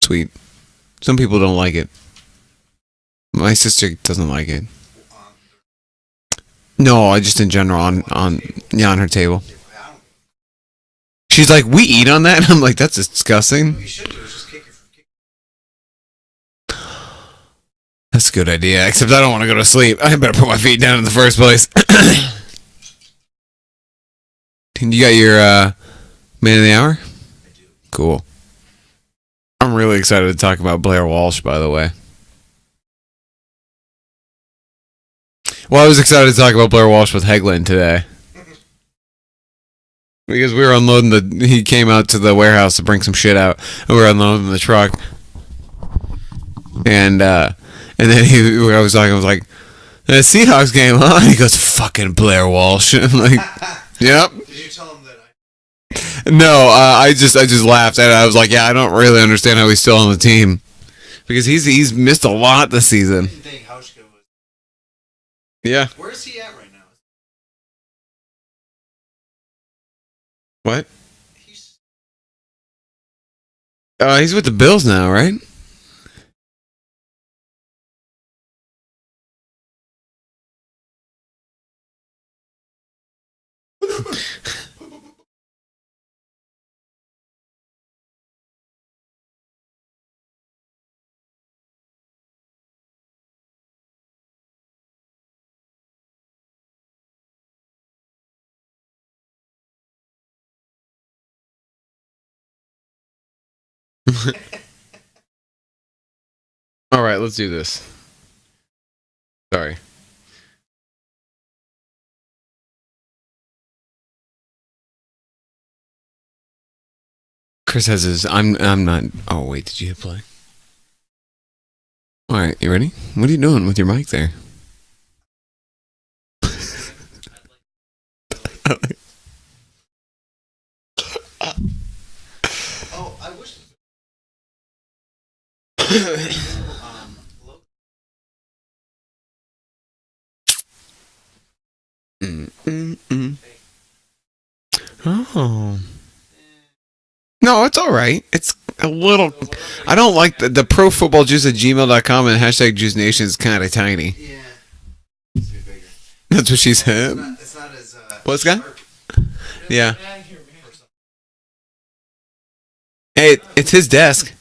sweet. Some people don't like it. My sister doesn't like it. No, I just in general on her table. She's like, we eat on that? I'm like, that's disgusting. That's a good idea, except I don't want to go to sleep. I better put my feet down in the first place. You got your man of the hour? I do. Cool. I'm really excited to talk about Blair Walsh, by the way. Well, I was excited to talk about Blair Walsh with Hegland today. Because we were unloading he came out to the warehouse to bring some shit out, and we were unloading the truck. And then I was like, the Seahawks game, huh? And he goes, fucking Blair Walsh. I'm like, yep. Did you tell him that No, I just laughed at it. I was like, yeah, I don't really understand how he's still on the team. Because he's missed a lot this season. I didn't think Hauschka was... Yeah. Where is he at right now? What? He's with the Bills now, right? All right, let's do this. Sorry. Chris has his. I'm not. Oh wait, did you hit play? All right, you ready? What are you doing with your mic there? Oh, I wish... Oh. No, it's all right. It's a little... I don't like the profootballjuice at gmail.com and hashtag Juice Nation is kind of tiny. Yeah. It's bigger. That's what she said. It's not as... What's that? sharp. Yeah. Hey, it's his desk.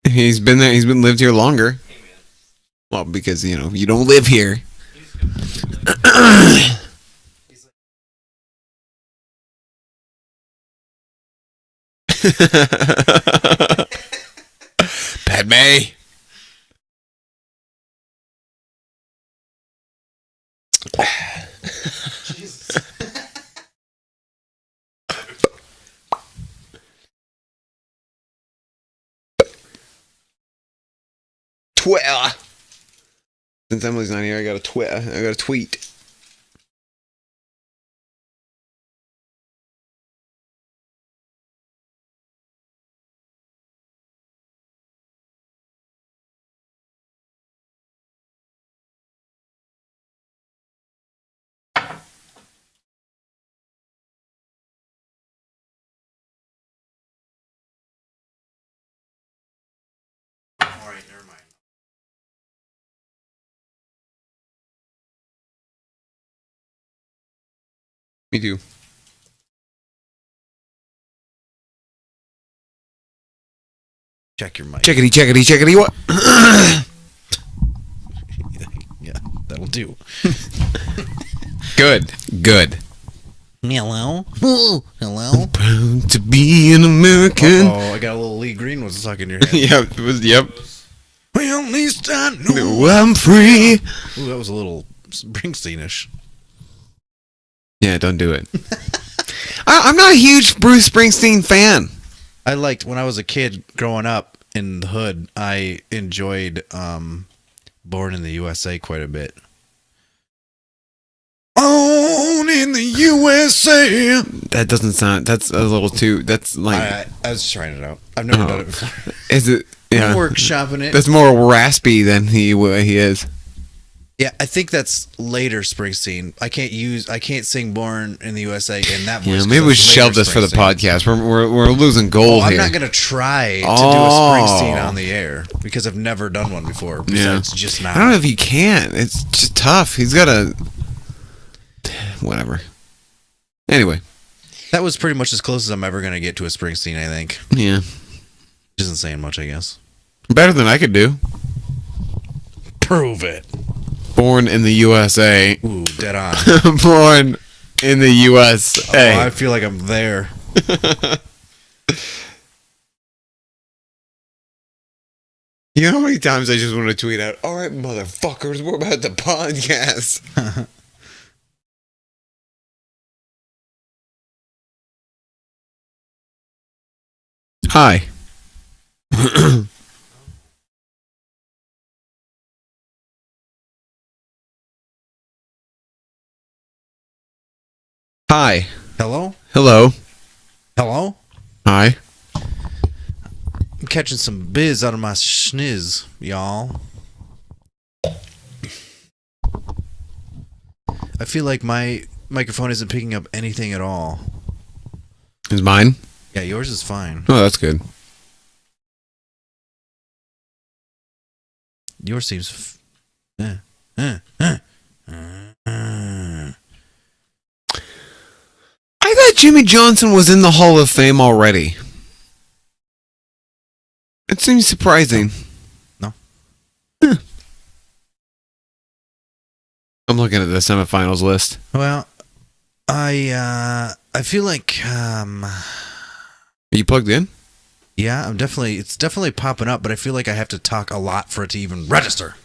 He's been there. He's lived here longer. Well, because, you don't live here. Padme. Jesus. Twitter. Since Emily's not here, I got a Twitter. I got a tweet. Alright, never mind. Me too. Check your mic. Checkity, what? Yeah, that'll do. Good. Hello? Ooh, hello? Proud to be an American. Oh, I got a little Lee Green was stuck in your head. Yep. Well, at least I know. No, I'm free. Ooh, that was a little Springsteen-ish. Yeah, don't do it. I'm not a huge Bruce Springsteen fan. I liked, when I was a kid growing up in the hood, I enjoyed Born in the USA quite a bit. Born in the USA. That doesn't sound. That's a little too. That's like. I was trying it out. I've never done it before. Is it? Yeah. I'm workshopping it. That's more raspy than he is. Yeah, I think that's later Springsteen. I can't sing "Born in the USA" in that voice. Yeah, 'cause maybe we that's should later shelve this for the Springsteen. podcast. We're losing gold I'm here. not gonna try to do a Oh. Springsteen on the air because I've never done one before. Besides just I don't know now. if he can. It's just tough. He's got a whatever. Anyway, That was pretty much as close as I'm ever gonna get to a Springsteen. I think. yeah, Which isn't saying much, I guess. better than I could do. Prove it. Born in the USA. Ooh, dead on. Born in the USA. Oh, I feel like I'm there. You know how many times I just want to tweet out, "All right, motherfuckers, we're about to podcast." Hi. Hi. Hello? Hello. Hello? Hi. I'm catching some biz out of my schniz, y'all. I feel like my microphone isn't picking up anything at all. Is mine? Yeah, yours is fine. Oh, that's good. Yours seems... I thought Jimmy Johnson was in the Hall of Fame already. It seems surprising. No. Huh. I'm looking at the semifinals list. Well, I feel like Are you plugged in? yeah, it's definitely popping up, but I feel like I have to talk a lot for it to even register.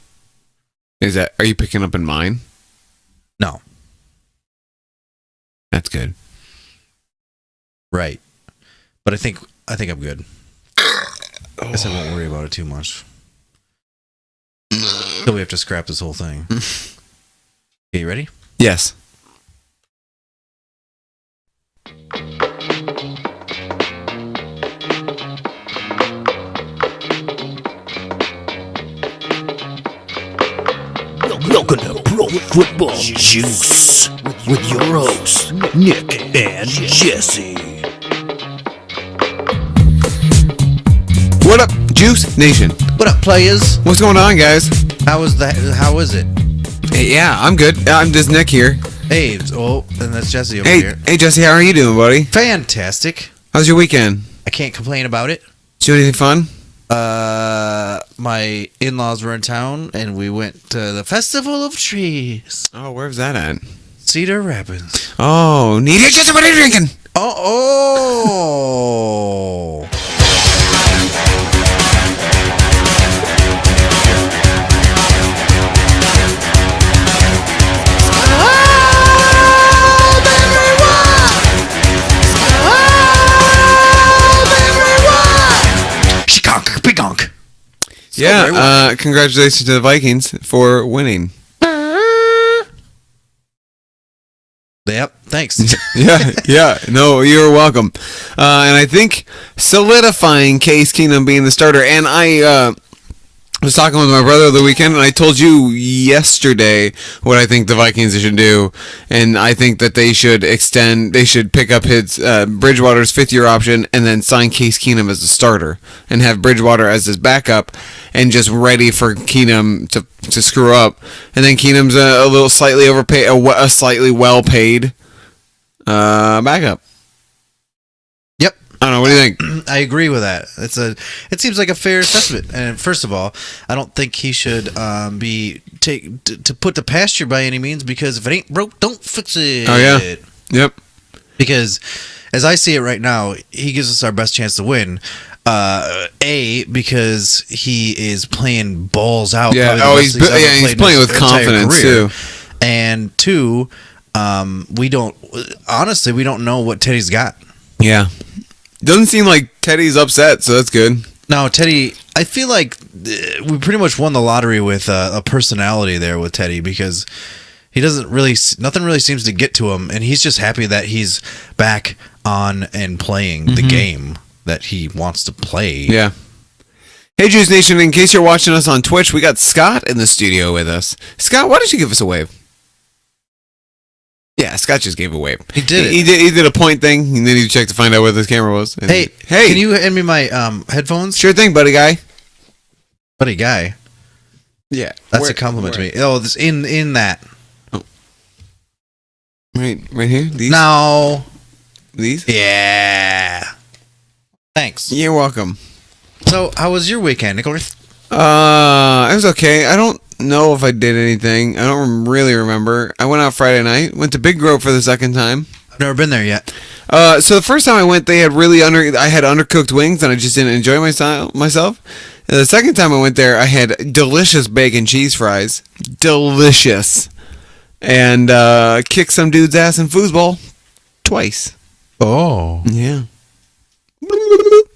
Are you picking up in mine? No. That's good. Right. But I think I'm good. I guess I won't worry about it too much. So we have to scrap this whole thing. Okay, you ready? Yes. Welcome to Pro Football Juice with your hosts, Nick and Jesse. What up, Juice Nation? What up, players? What's going on, guys? How is that? How is it? Hey, yeah, I'm good. I'm just Nick here. Hey, and that's Jesse over here. Hey, Jesse, how are you doing, buddy? Fantastic. How's your weekend? I can't complain about it. Did you do anything fun? My in-laws were in town, and we went to the Festival of Trees, Oh, where's that at? Cedar Rapids. Oh, need it? Jesse, what are you drinking? Oh. Shkonk, pigonk. Yeah, congratulations to the Vikings for winning. Yep, thanks. yeah. No, you're welcome. And I think solidifying Case Keenum being the starter. And I was talking with my brother the weekend, and I told you yesterday what I think the Vikings should do. And I think that they should pick up his Bridgewater's fifth-year option and then sign Case Keenum as the starter and have Bridgewater as his backup and just ready for Keenum to screw up. And then Keenum's a little slightly overpaid, a slightly well-paid backup. Yep. I don't know. What do you think? I agree with that. It seems like a fair assessment. And first of all, I don't think he should to put the pasture by any means, because if it ain't broke, don't fix it. Oh, yeah. Yep. Because as I see it right now, he gives us our best chance to win. Because he is playing balls out. Yeah. probably the Oh, best he's ever he's played in playing his with entire confidence career. too. And two, we don't know what Teddy's got. Yeah. Doesn't seem like Teddy's upset, so that's good. No, Teddy, I feel like we pretty much won the lottery with a personality there with Teddy, because he nothing really seems to get to him, and he's just happy that he's back on and playing the game that he wants to play. Yeah. Hey, Juice Nation, in case you're watching us on Twitch, we got Scott in the studio with us. Scott, why don't you give us a wave? Yeah, Scott just gave a wave. He did it. He did a point thing, and then he checked to find out where his camera was. And Hey, can you hand me my headphones? Sure thing, buddy guy. Buddy guy. Yeah. That's a compliment to me. Oh, this in that. Right here? These? No. These? Yeah. Thanks. You're welcome. So, how was your weekend, Nicholas? It was okay. I don't know if I did anything. I don't really remember. I went out Friday night. Went to Big Grove for the second time. I've never been there yet. So the first time I went, they had I had undercooked wings, and I just didn't enjoy myself. And the second time I went there, I had delicious bacon cheese fries. Delicious. And kicked some dude's ass in foosball twice. Oh. Yeah.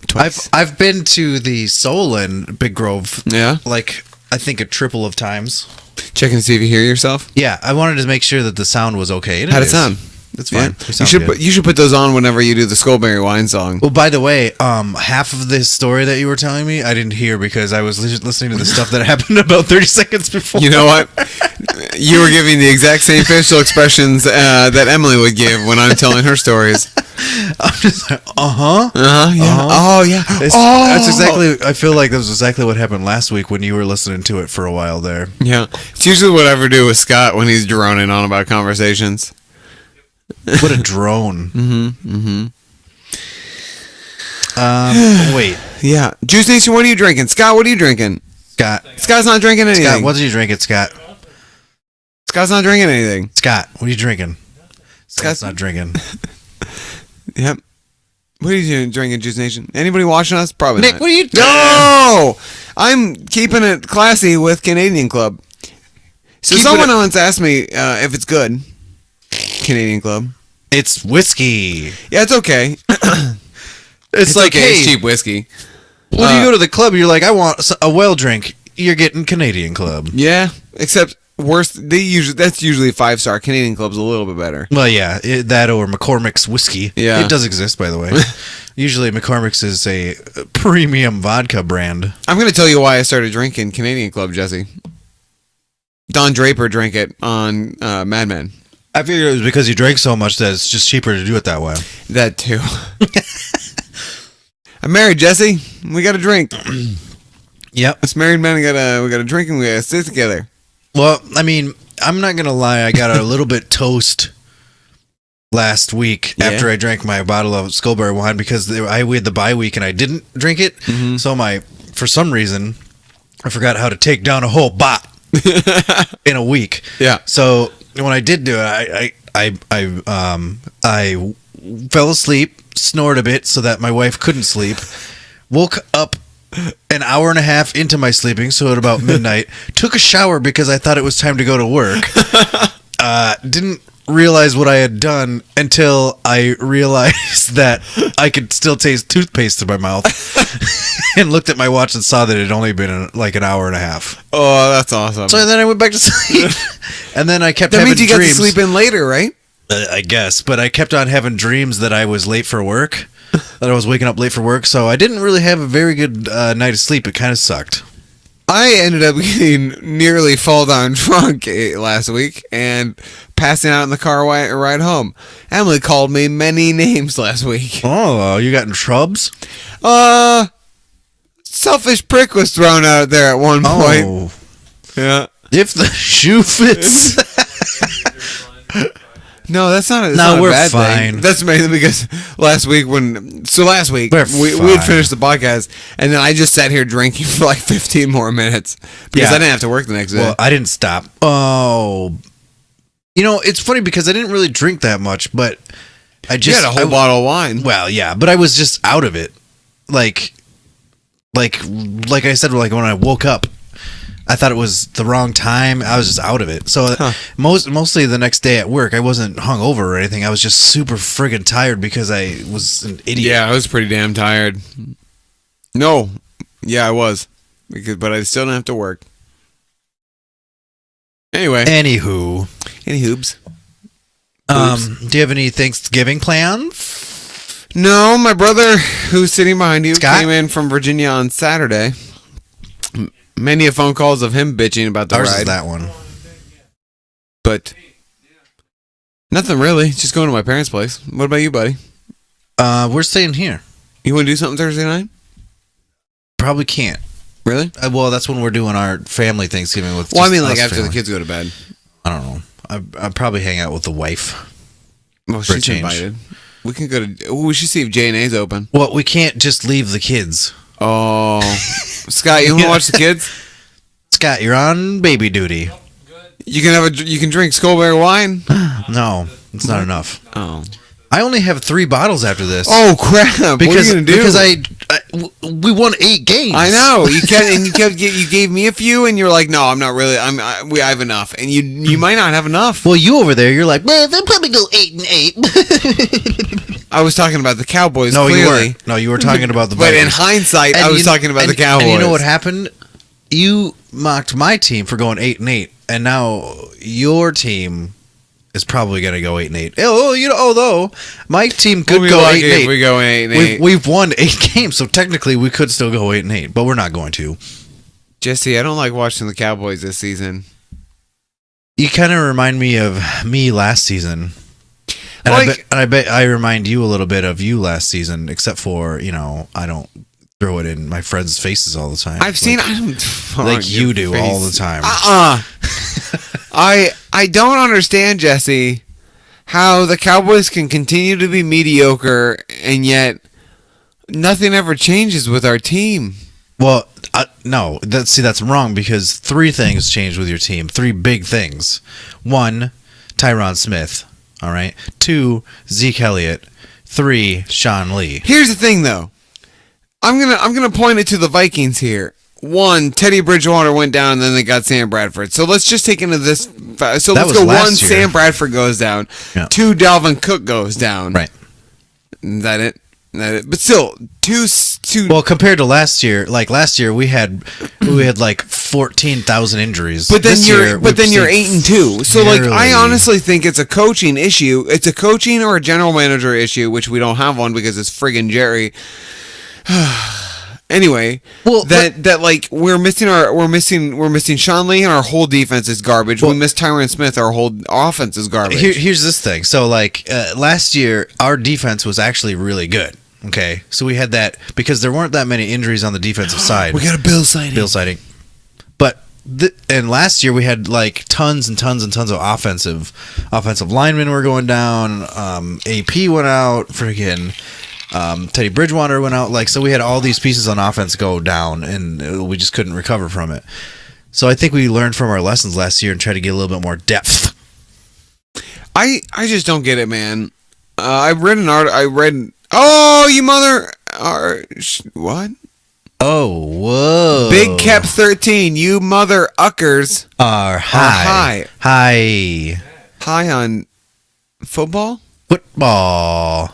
Twice. I've been to the Soul in Big Grove. Yeah. Like, I think a triple of times. Checking to see if you hear yourself. Yeah, I wanted to make sure that the sound was okay. How'd it sound? It's fine. Yeah. You should put those on whenever you do the Skullberry Wine song. Well, by the way, half of this story that you were telling me, I didn't hear because I was listening to the stuff that happened about 30 seconds before. You know what? You were giving the exact same facial expressions that Emily would give when I'm telling her stories. I'm just like, yeah. Oh, yeah. That's exactly, I feel like that was exactly what happened last week when you were listening to it for a while there. Yeah. It's usually what I ever do with Scott when he's droning on about conversations. What a drone. Wait. Yeah. Juice Nation, what are you drinking? Scott, what are you drinking? Scott's not drinking anything. Scott, what are you drinking, Scott? Scott's not drinking anything. Scott, what are you drinking? Scott's not drinking. Yep. What are you drinking, Juice Nation? Anybody watching us? Probably Nick, not. what are you doing? No! I'm keeping it classy with Canadian Club. So someone once asked me if it's good. Canadian Club. It's whiskey. Yeah, it's okay. It's like, okay. hey, It's cheap whiskey. when you go to the club, you're like, I want a well drink. You're getting Canadian Club. Yeah, except worse. That's usually 5-star. Canadian Club's a little bit better. Well, yeah, that or McCormick's whiskey. Yeah. It does exist, by the way. Usually, McCormick's is a premium vodka brand. I'm going to tell you why I started drinking Canadian Club, Jesse. Don Draper drank it on Mad Men. I figured it was because you drank so much that it's just cheaper to do it that way. That too. I'm married, Jesse. We got a drink. Yep. Us married men, we got a drink and we got to sit together. Well, I mean, I'm not gonna lie. I got a little bit toast last week after I drank my bottle of Skullberry wine because we had the bye week and I didn't drink it. Mm-hmm. So for some reason, I forgot how to take down a whole bot in a week. Yeah. So when I did do it, I fell asleep, snored a bit so that my wife couldn't sleep, woke up an hour and a half into my sleeping, so at about midnight, took a shower because I thought it was time to go to work. Didn't realize what I had done until I realized that I could still taste toothpaste in my mouth and looked at my watch and saw that it had only been like an hour and a half. Oh, that's awesome. So then I went back to sleep. And then I kept that having means you dreams. got to sleep in later, right? I guess, but I kept on having dreams that I was late for work, that I was waking up late for work, so I didn't really have a very good night of sleep. It kind of sucked. I ended up getting nearly fall down drunk last week and passing out in the car ride home. Emily called me many names last week. Oh, you got in trubs? Selfish prick was thrown out there at one point. Oh. Yeah. If the shoe fits. No, that's not. We're a bad fine. Thing. That's mainly because last week we had finished the podcast, and then I just sat here drinking for like 15 more minutes because I didn't have to work the next day. Well, I didn't stop. Oh, it's funny because I didn't really drink that much, but I just had a whole bottle of wine. Well, yeah, but I was just out of it. Like I said, like when I woke up, I thought it was the wrong time. I was just out of it. So mostly the next day at work, I wasn't hungover or anything. I was just super friggin' tired because I was an idiot. Yeah, I was pretty damn tired. No. Yeah, I was. But I still don't have to work. Anyway. Anywho. Any hoobs? Do you have any Thanksgiving plans? No, my brother, who's sitting behind you, Scott? came in from Virginia on Saturday. Many a phone calls of him bitching about the Ours ride. is that one. But nothing really. Just going to my parents' place. What about you, buddy? We're staying here. You want to do something Thursday night? Probably can't. Really? Well, that's when we're doing our family Thanksgiving with. Well, I just mean, like us after the family. kids go to bed. I don't know. I'd probably hang out with the wife. Well, For a she's change. invited. We can go to. Oh, we should see if J&A's open. Well, we can't just leave the kids. Oh, Scott, you want to watch the kids? Scott, you're on baby duty. You can have you can drink Skullberry wine. No, it's not enough. Oh. I only have 3 bottles after this. Oh crap! because what are you gonna do? because we won 8 games. I know you you gave me a few, and you're like, no, I'm not really. I have enough, and you might not have enough. Well, you over there, you're like, well, they'll probably go 8-8. I was talking about the Cowboys. No, you clearly. weren't. No, you were talking about the. But in Vikings. hindsight, And I was talking about the Cowboys. And you know what happened? You mocked my team for going 8-8, and now your team is probably going to go 8-8. Although my team could We'll be go lucky 8-8. if we go 8-8. We've won 8 games, so technically we could still go 8-8, but we're not going to. Jesse, I don't like watching the Cowboys this season. You kind of remind me of me last season. And Like- I bet I remind you a little bit of you last season, except for, I don't throw it in my friends' faces all the time. I've seen like you do all the time. I don't understand, Jesse, how the Cowboys can continue to be mediocre and yet nothing ever changes with our team. Well, no, that's wrong because 3 things changed with your team. 3 big things. 1, Tyron Smith. All right. 2, Zeke Elliott. 3, Sean Lee. Here's the thing, though. I'm gonna point it to the Vikings here. 1, Teddy Bridgewater went down, and then they got Sam Bradford. So let's just take into this. So let's was go. last 1, year. Sam Bradford goes down. Yeah. 2, Dalvin Cook goes down. Right. Is that it? But still, two. Well, compared to last year, we had like 14,000 injuries. But then This you're year, but then we've you're seen 8-2. So like I fairly- honestly think it's a coaching issue. It's a coaching or a general manager issue, which we don't have one because it's friggin' Jerry. Anyway, Well, that like we're missing Sean Lee and our whole defense is garbage. We miss Tyron Smith, our whole offense is garbage. Here's this thing. So like last year, our defense was actually really good. Okay, so we had that because there weren't that many injuries on the defensive side. we got a Bill sighting. Bill sighting. But and last year we had like tons and tons and tons of offensive linemen were going down. AP went out. Freaking Teddy Bridgewater went out. Like, so we had all these pieces on offense go down, and we just couldn't recover from it. So I think we learned from our lessons last year and tried to get a little bit more depth. I just don't get it, man. I read an article. Oh, you mother! What? Oh, whoa! Big Cap 13. You mother uckers. Are high. High High on football. football.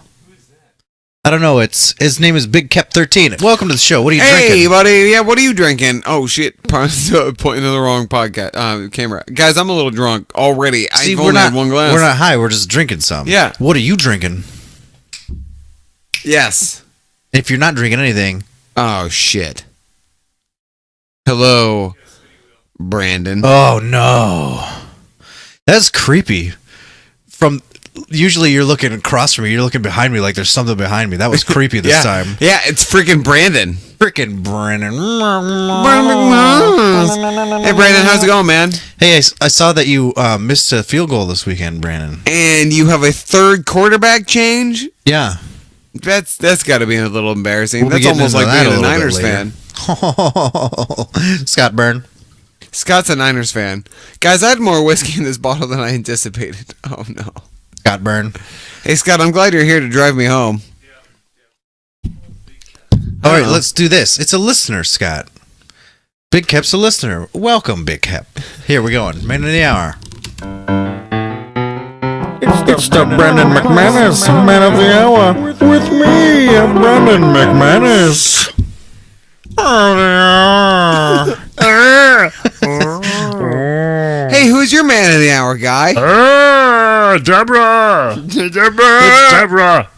I don't know. His name is Big Cap 13. Welcome to the show. What are you Hey, drinking? buddy. Yeah, what are you drinking? Oh shit! Pointing to the wrong podcast camera, guys. I'm a little drunk already. See, I've only had one glass. We're not high. We're just drinking some. Yeah. What are you drinking? Yes. If you're not drinking anything, Oh shit. Hello, Brandon. oh no, that's creepy. Usually you're looking across from me. You're looking behind me like there's something behind me. That was creepy this yeah. time. Yeah, it's freaking Brandon. Freaking Brandon. Hey, Brandon, how's it going, man? Hey, I saw that you missed a field goal this weekend, Brandon. And you have a third quarterback change? Yeah. That's got to be a little embarrassing. We'll be That's getting almost into like that being a a little bit Niners later. fan. Scott Byrne. Scott's a Niners fan. Guys, I had more whiskey in this bottle than I anticipated. Oh, no. Scott Byrne. Hey, Scott, I'm glad you're here to drive me home. All right, let's do this. It's a listener, Scott. Big Cap's a listener. Welcome, Big Cap. Here we're going. Man of the hour. It's the Brendan McManus Man of the Hour with me, Brendan McManus. Hey, who's your man of the hour, guy? Deborah. It's Deborah.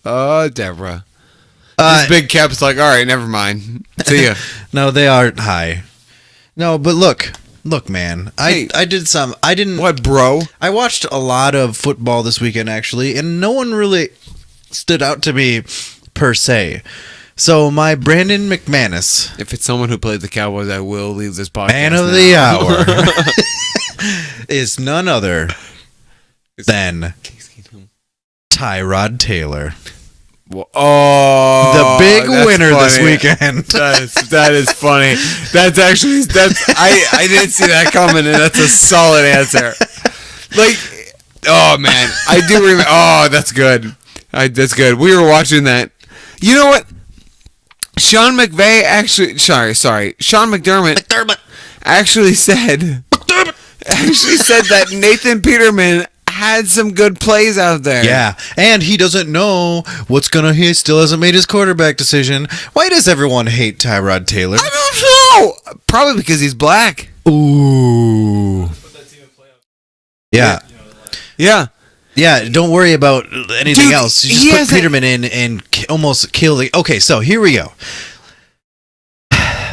Oh, Deborah. This big cap's like, all right, never mind. See ya. No, they aren't high. No, but look, man. Hey. I did some. I didn't. What, bro? I watched a lot of football this weekend actually, and no one really stood out to me per se. So my Brandon McManus, If it's someone who played the Cowboys, I will leave this podcast. man of now. the hour, is none other than Tyrod Taylor, Oh, the big that's winner this funny. weekend. That is funny. I didn't see that coming, and that's a solid answer. Like, oh man, I do remember. Oh, that's good. That's good. We were watching that. You know what? Sean McVay actually. Sorry. Sean McDermott actually said that Nathan Peterman had some good plays out there. Yeah, and he doesn't know what's gonna. He still hasn't made his quarterback decision. Why does everyone hate Tyrod Taylor? I don't know. Probably because he's black. Ooh. Yeah. Yeah. Don't worry about anything Dude, else. You he just put hasn't- Peterman in and almost kill the. Okay, so here we go.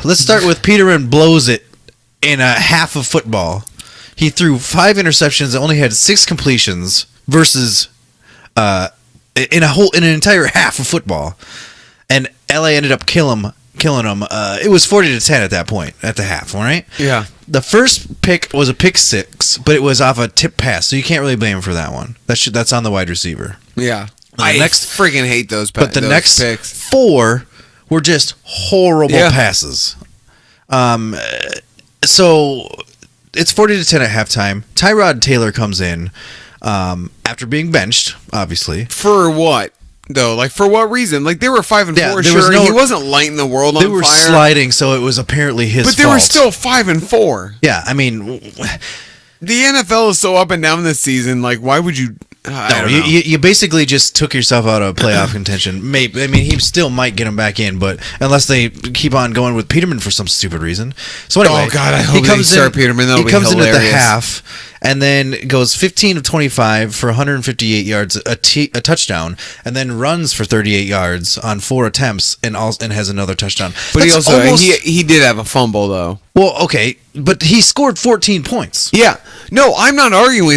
Let's start with Peterman blows it in a half of football. He threw 5 interceptions and only had 6 completions versus in an entire half of football. And LA ended up killing him. It was 40-10 at that point at the half, all right? Yeah. The first pick was a pick 6, but it was off a tip pass, so you can't really blame him for that one. That's on the wide receiver. Yeah. The I next- freaking hate those. But the those next picks. 4 were just horrible Yeah. passes. So it's 40-10 at halftime. Tyrod Taylor comes in after being benched, obviously. For what though? Like for what reason? Like they were 5-4. Yeah, there was Sure, no- he wasn't lighting the world on They were fire. sliding, so it was apparently his but they fault. were still 5-4. Yeah, I mean, The NFL is so up and down this season. Like, why would you? I no, don't know. you basically just took yourself out of playoff contention. Maybe, I mean, he still might get him back in, but unless they keep on going with Peterman for some stupid reason. So anyway, Oh, God, I hope they start Peterman. That'll he be comes in at the hilarious. half and then goes 15 of 25 for 158 yards, a touchdown, and then runs for 38 yards on 4 attempts and has another touchdown. But he That's also almost- he did have a fumble though. well, okay, but he scored 14 points. Yeah, no, I'm not arguing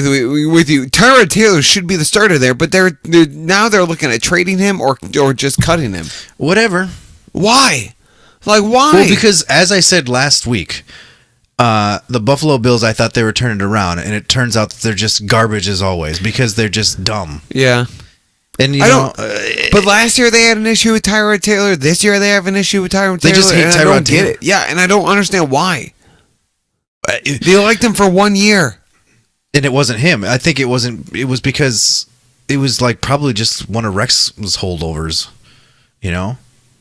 with you. Tyrod Taylor should be the starter there, but they're now looking at trading him or just cutting him. Whatever. Why? Like why? Well, because as I said last week, the Buffalo Bills, I thought they were turning it around, and it turns out that they're just garbage as always because they're just dumb. yeah. And you I know, don't. But last year they had an issue with Tyrod Taylor. This year they have an issue with Tyrod Taylor. They just hate and I Tyrod don't Taylor. get it. Yeah, and I don't understand why. They liked him for 1 year. and it wasn't him. I think it wasn't. It was because it was like probably just one of Rex's holdovers. You know,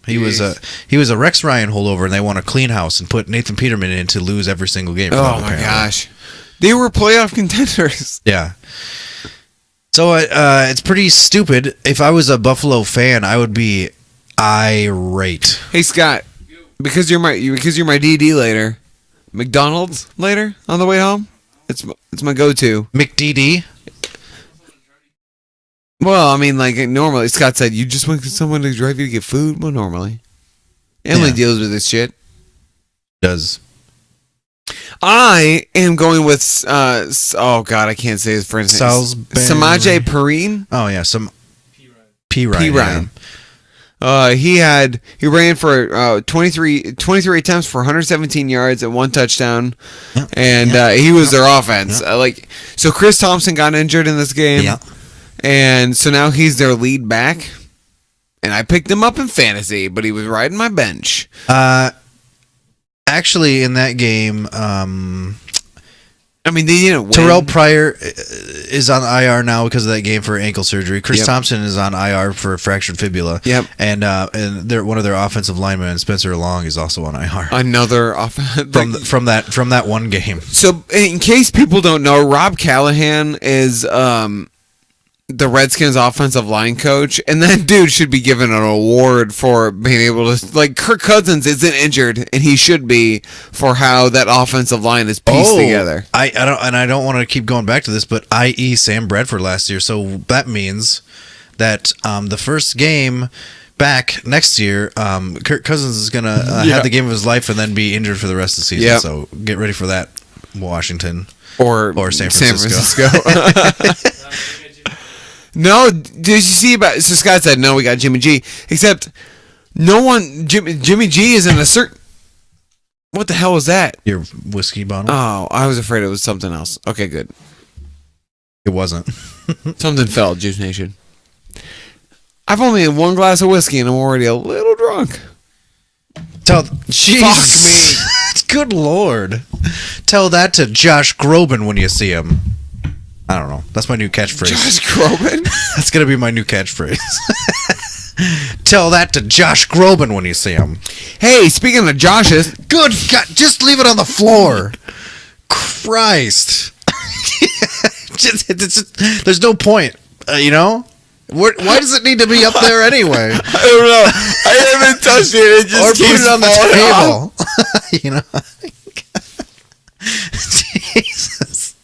he was a Rex Ryan holdover, and they want to clean house and put Nathan Peterman in to lose every single game. for them, Oh my apparently. gosh, they were playoff contenders. Yeah. So it's pretty stupid. If I was a Buffalo fan, I would be irate. Hey Scott, because you're my DD later, McDonald's later on the way home. It's my go-to. McDD. Well, I mean, like normally, Scott said you just want someone to drive you to get food. Well, normally, Emily Yeah. deals with this shit. Does. I am going with oh god, I can't say his friend's name. Salisbury. Samaje Perine. Oh yeah, some P Ryan. P. Ryan. He ran for 23 attempts for 117 yards and 1 touchdown, Yeah. and he was their offense. So Chris Thompson got injured in this game, Yeah. and so now he's their lead back. And I picked him up in fantasy, but he was riding my bench. Actually, in that game, I mean, they didn't win. Terrell Pryor is on IR now because of that game for ankle surgery. Chris Yep. Thompson is on IR for a fractured fibula. Yep. And one of their offensive linemen, Spencer Long, is also on IR Another offense from that one game. So, in case people don't know, Rob Callahan is the Redskins offensive line coach, and that dude should be given an award for being able to, like, Kirk Cousins isn't injured, and he should be for how that offensive line is pieced together. I don't want to keep going back to this, but i.e. Sam Bradford last year. So that means that the first game back next year, Kirk Cousins is going to have the game of his life and then be injured for the rest of the season. Yep. So get ready for that, Washington. Or San Francisco. No, did you see about? So Scott said no. We got Jimmy G. Except no one. Jimmy G is in a certain. What the hell was that? Your whiskey bottle? Oh, I was afraid it was something else. Okay, good. It wasn't. Something fell, Juice Nation. I've only had one glass of whiskey and I'm already a little drunk. Jeez. Fuck me. Good Lord. Tell that to Josh Groban when you see him. I don't know. That's my new catchphrase. Josh Groban? That's going to be my new catchphrase. Tell that to Josh Groban when you see him. Hey, speaking of Josh's. Good God. Just leave it on the floor. Christ. There's no point. You know? Why does it need to be up there anyway? I don't know. I haven't touched it. It just or keeps put it on falling the table. You know? Jesus.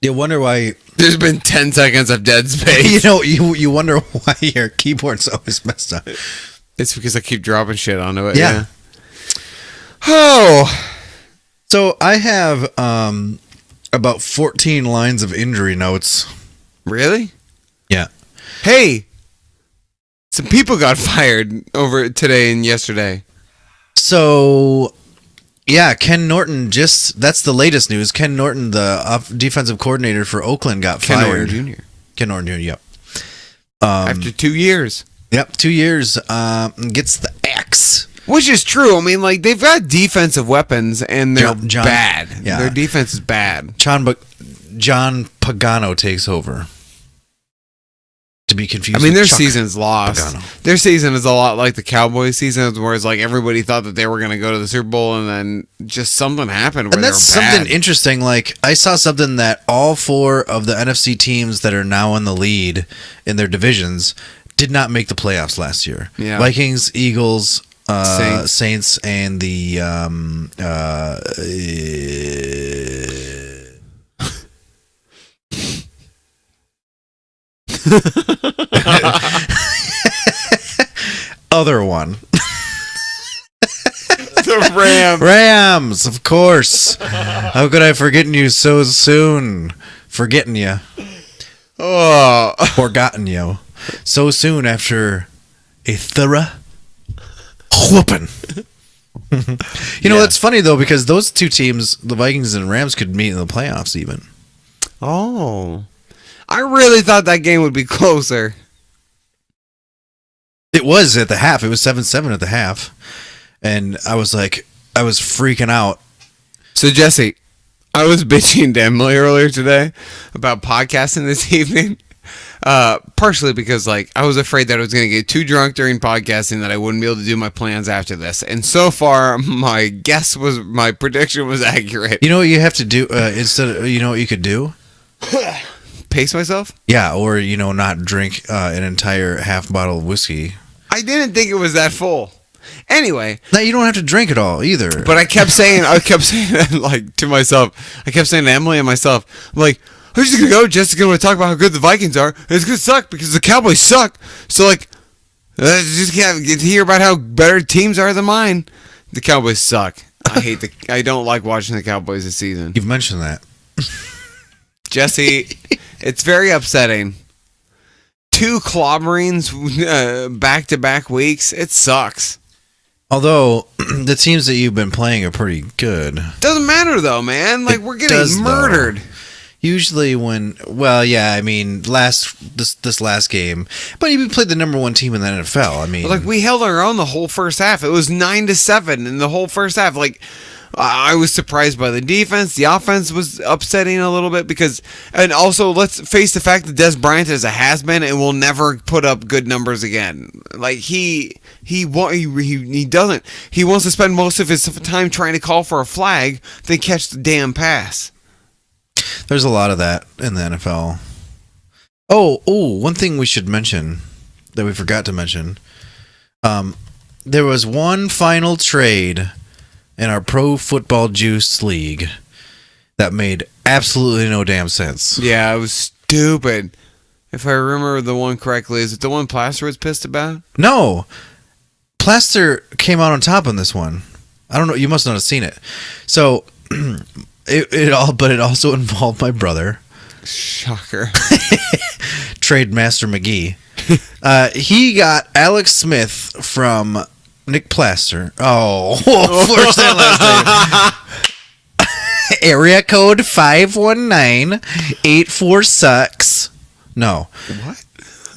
You wonder why. There's been 10 seconds of dead space. You know, you wonder why your keyboard's always messed up. It's because I keep dropping shit onto it. Yeah. Oh. So I have about 14 lines of injury notes. Really? Yeah. Hey. Some people got fired over today and yesterday. So, yeah, Ken Norton that's the latest news. Ken Norton, the defensive coordinator for Oakland, got Ken fired. Norton Jr. Ken Norton Jr., yep. After 2 years. Yep, 2 years. Gets the axe. Which is true. I mean, like, they've got defensive weapons, and they're John- bad. yeah. Their defense is bad. John Pagano takes over. To be confused. I mean, their with Chuck season's lost. Pagano. Their season is a lot like the Cowboys' season, where it's like everybody thought that they were going to go to the Super Bowl, and then just something happened where And that's they were bad. something interesting. Like, I saw something that all 4 of the NFC teams that are now in the lead in their divisions did not make the playoffs last year. Yeah. Vikings, Eagles, Saints. and the other one. The Rams. Rams, of course. How could I forgetting you so soon? Forgetting you. Oh. Forgotten you. So soon after a thorough whooping. You know, it's funny, though, because those 2 teams, the Vikings and Rams, could meet in the playoffs even. Oh. I really thought that game would be closer. It was at the half. It was 7-7 at the half. And I was freaking out. So, Jesse, I was bitching to Emily earlier today about podcasting this evening. Partially because, like, I was afraid that I was going to get too drunk during podcasting that I wouldn't be able to do my plans after this. And so far, my prediction was accurate. You know what you have to do instead of, you know what you could do? Pace myself? Yeah, or, you know, not drink an entire half bottle of whiskey. I didn't think it was that full. Anyway. No, you don't have to drink it all either. But I kept saying like to myself, I kept saying to Emily and myself, I'm like, who's just gonna go? Jessica's gonna talk about how good the Vikings are. And it's gonna suck because the Cowboys suck. So like, just can't get to hear about how better teams are than mine. The Cowboys suck. I don't like watching the Cowboys this season. You've mentioned that. Jesse, it's very upsetting. 2 clobberings back-to-back weeks. It sucks. Although the teams that you've been playing are pretty good. Doesn't matter though, man. Like, we're getting murdered. Usually I mean, this last game, but you played the number 1 team in the NFL. I mean, Like, we held our own the whole first half. It was 9-7 in the whole first half. Like, I was surprised by the defense. The offense was upsetting a little bit because, and also let's face the fact that Des Bryant is a has-been and will never put up good numbers again. Like he doesn't. He wants to spend most of his time trying to call for a flag than catch the damn pass. there's a lot of that in the NFL. Oh, one thing we should mention that we forgot to mention. There was one final trade in our Pro Football Juice League that made absolutely no damn sense. Yeah, it was stupid. If I remember the one correctly, is it the one Plaster was pissed about? No, Plaster came out on top on this one. I don't know. You must not have seen it. So it also involved my brother, Shocker. Trade Master McGee. He got Alex Smith from Nick Plaster. Oh, first and last name. Area code 519-846. No. What?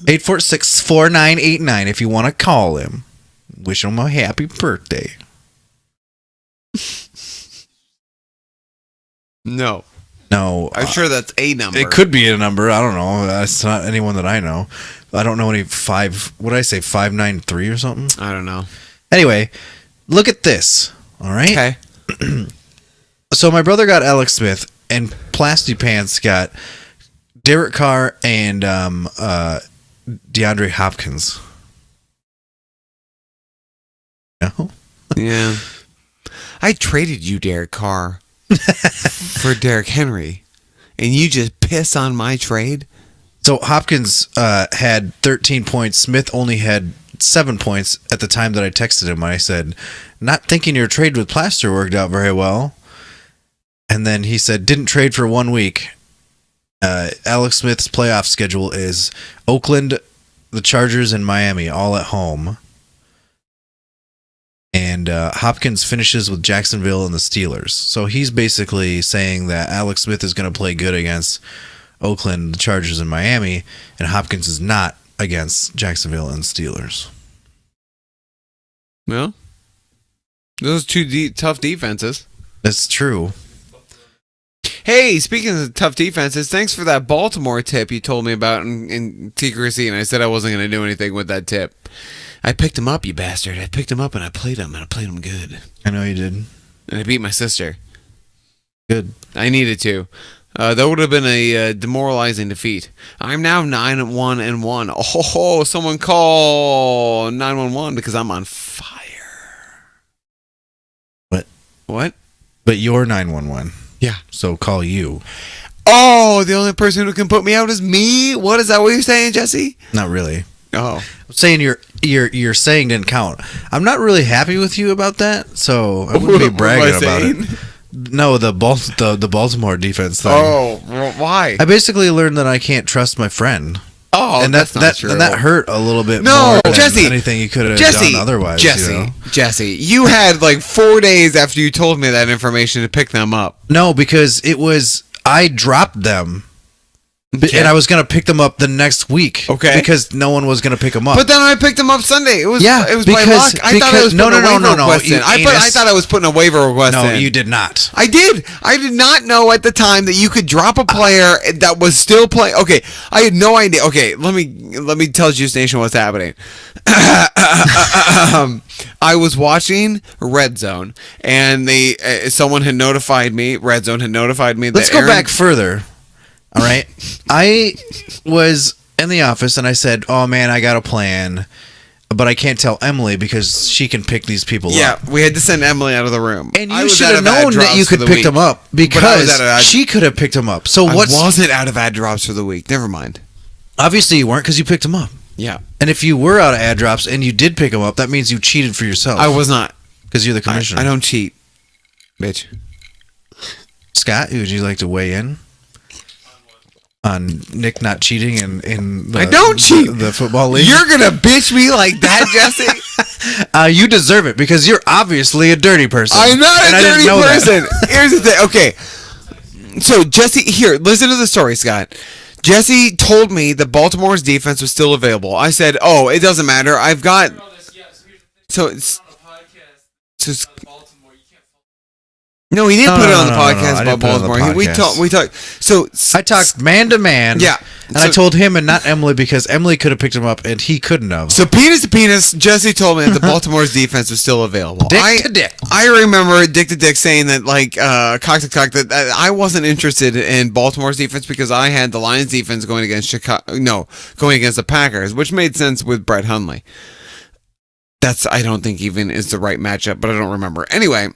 846-4989 if you want to call him. Wish him a happy birthday. No. No. I'm sure that's a number. It could be a number. I don't know. That's not anyone that I know. I don't know any what did I say, 593 or something? I don't know. Anyway, look at this. All right? Okay. So my brother got Alex Smith, and Plasty Pants got Derek Carr and DeAndre Hopkins. No? Yeah. I traded you Derek Carr for Derrick Henry, and you just piss on my trade? So Hopkins had 13 points. Smith only had 7 points at the time that I texted him. I said, not thinking your trade with Plaster worked out very well. And then he said, didn't trade for 1 week. Alex Smith's playoff schedule is Oakland, the Chargers, and Miami, all at home. And Hopkins finishes with Jacksonville and the Steelers. So he's basically saying that Alex Smith is going to play good against Oakland, the Chargers, and Miami, and Hopkins is not against Jacksonville and Steelers. Well, those two tough defenses. That's true. Hey, speaking of tough defenses, thanks for that Baltimore tip you told me about in secrecy, and I said I wasn't going to do anything with that tip. I picked him up, you bastard. I picked him up and I played him good. I know you did. And I beat my sister. Good. I needed to. That would have been a demoralizing defeat. I'm now 9-1-1. Oh, someone call 911 because I'm on fire. What? But you're 911. Yeah. So call you. Oh, the only person who can put me out is me? What is that what you're saying, Jesse? Not really. Oh. I'm saying your saying didn't count. I'm not really happy with you about that, so I wouldn't be bragging about it. No, the Baltimore defense thing. Oh, why? I basically learned that I can't trust my friend. Oh, and that's not true. And that hurt a little bit No, more than Jesse, anything you could have done otherwise. Jesse, you had like 4 days after you told me that information to pick them up. No, because I dropped them. Okay. And I was going to pick them up the next week. Okay. Because no one was going to pick them up. But then I picked them up Sunday. It was by luck. I thought I was putting a waiver request in. I thought I was putting a waiver request in. No, you did not. I did. I did not know at the time that you could drop a player that was still playing. Okay, I had no idea. Okay, let me tell Juice Nation what's happening. I was watching Red Zone, and someone had notified me. Red Zone had notified me. Let's go back further. All right. I was in the office and I said, oh man, I got a plan, but I can't tell Emily because she can pick these people up. Yeah, we had to send Emily out of the room. And you should have known that you could pick them up because she could have picked them up. So I wasn't out of ad drops for the week. Never mind. Obviously you weren't because you picked them up. Yeah. And if you were out of ad drops and you did pick them up, that means you cheated for yourself. I was not. Because you're the commissioner. I don't cheat. Bitch. Scott, would you like to weigh in on Nick not cheating in I don't cheat. The football league? You're gonna bitch me like that, Jesse? You deserve it because you're obviously a dirty person. I'm not a dirty person. Here's the thing. Okay, so Jesse, here, listen to the story, Scott. Jesse told me that Baltimore's defense was still available. I said, "Oh, it doesn't matter. I've got." So it's. No, he didn't put it on the podcast about Baltimore. We talked. So I talked man to man. Yeah, and I told him and not Emily because Emily could have picked him up and he couldn't have. So penis to penis, Jesse told me that the Baltimore's defense was still available. Dick to dick. I remember Dick to Dick saying that cock to cock that I wasn't interested in Baltimore's defense because I had the Lions defense going against going against the Packers, which made sense with Brett Hundley. That's I don't think even is the right matchup, but I don't remember. Anyway.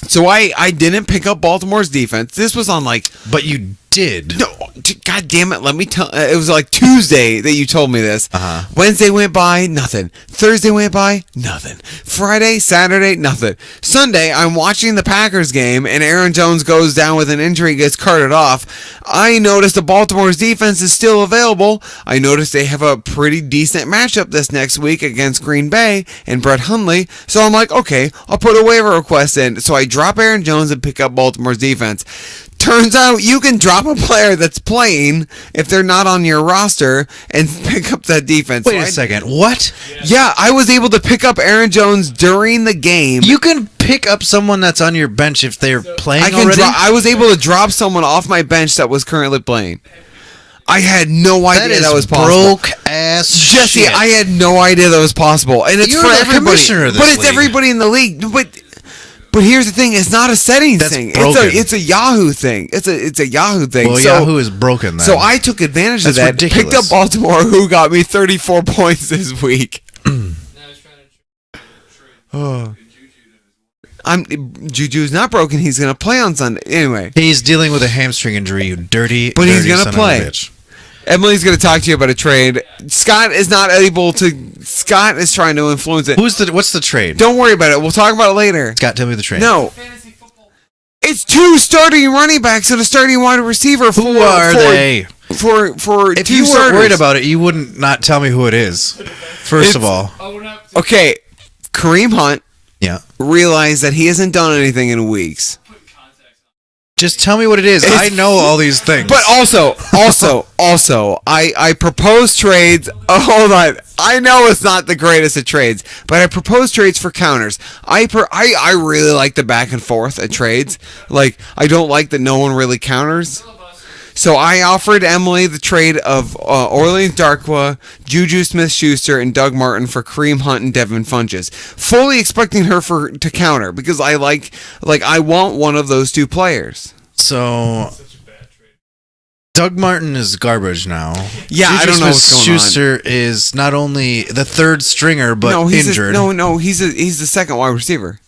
So I didn't pick up Baltimore's defense. This was on like But you did. no, God damn it! Let me tell. It was like Tuesday that you told me this. Wednesday went by, nothing. Thursday went by, nothing. Friday, Saturday, nothing. Sunday, I'm watching the Packers game, and Aaron Jones goes down with an injury, gets carted off. I noticed the Baltimore's defense is still available. I noticed they have a pretty decent matchup this next week against Green Bay and Brett Hundley. So I'm like, okay, I'll put a waiver request in. So I drop Aaron Jones and pick up Baltimore's defense. Turns out you can drop a player that's playing if they're not on your roster and pick up that defense. Wait a second. What? Yeah, I was able to pick up Aaron Jones during the game. You can pick up someone that's on your bench if they're playing already? I was able to drop someone off my bench that was currently playing. I had no idea that was possible. Broke ass Jesse, shit. I had no idea that was possible. And it's You're for the everybody. commissioner of this But it's league. everybody in the league. But here's the thing, it's not a settings That's thing. broken. It's a Yahoo thing. It's a Yahoo thing. Well, so, Yahoo is broken then. So I took advantage of That's that. ridiculous. Picked up Baltimore, who got me 34 points this week. Juju's not broken. He's gonna play on Sunday anyway. He's dealing with a hamstring injury, you dirty, But he's dirty gonna son play. of a bitch. Emily's gonna talk to you about a trade. Scott is not able to. Scott is trying to influence it. What's the trade? Don't worry about it. We'll talk about it later. Scott, tell me the trade. No. It's two starting running backs and a starting wide receiver. Who are they? For If two you weren't starters. worried about it, you wouldn't not tell me who it is. First of all. Okay, Kareem Hunt Yeah. realized that he hasn't done anything in weeks. Just tell me what it is. I know all these things. But also, I propose trades. Oh, hold on. I know it's not the greatest of trades, but I propose trades for counters. I really like the back and forth at trades. Like, I don't like that no one really counters. So I offered Emily the trade of Orleans Darkwa, Juju Smith-Schuster, and Doug Martin for Kareem Hunt and Devin Funches, fully expecting her to counter because I want one of those two players. So Doug Martin is garbage now. Yeah, I don't know what's going on. Schuster is not only the third stringer but he's injured. He's the second wide receiver.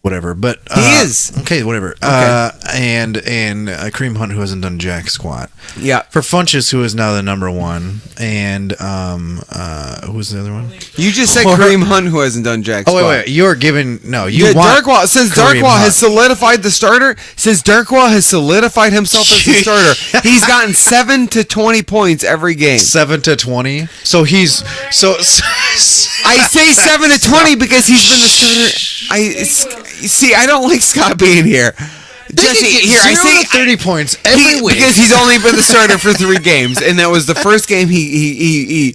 Whatever, but He is. okay. Whatever. Okay. And Kareem Hunt, who hasn't done jack squat. Yeah. For Funches, who is now the number one, and who was the other one? You just said Or- Kareem Hunt, who hasn't done jack Oh squat. wait, you're giving no. You Yeah, want Darkwa, since Kareem Darkwa has Hunt. solidified the starter, since Darkwa has solidified himself as the starter, he's gotten 7 to 20 points every game. 7 to 20. So he's so. I say 7 to 20 because he's been the starter. See, I don't like Scott being here. Jesse, here I say 30 points every week because he's only been the starter for 3 games, and that was the first game he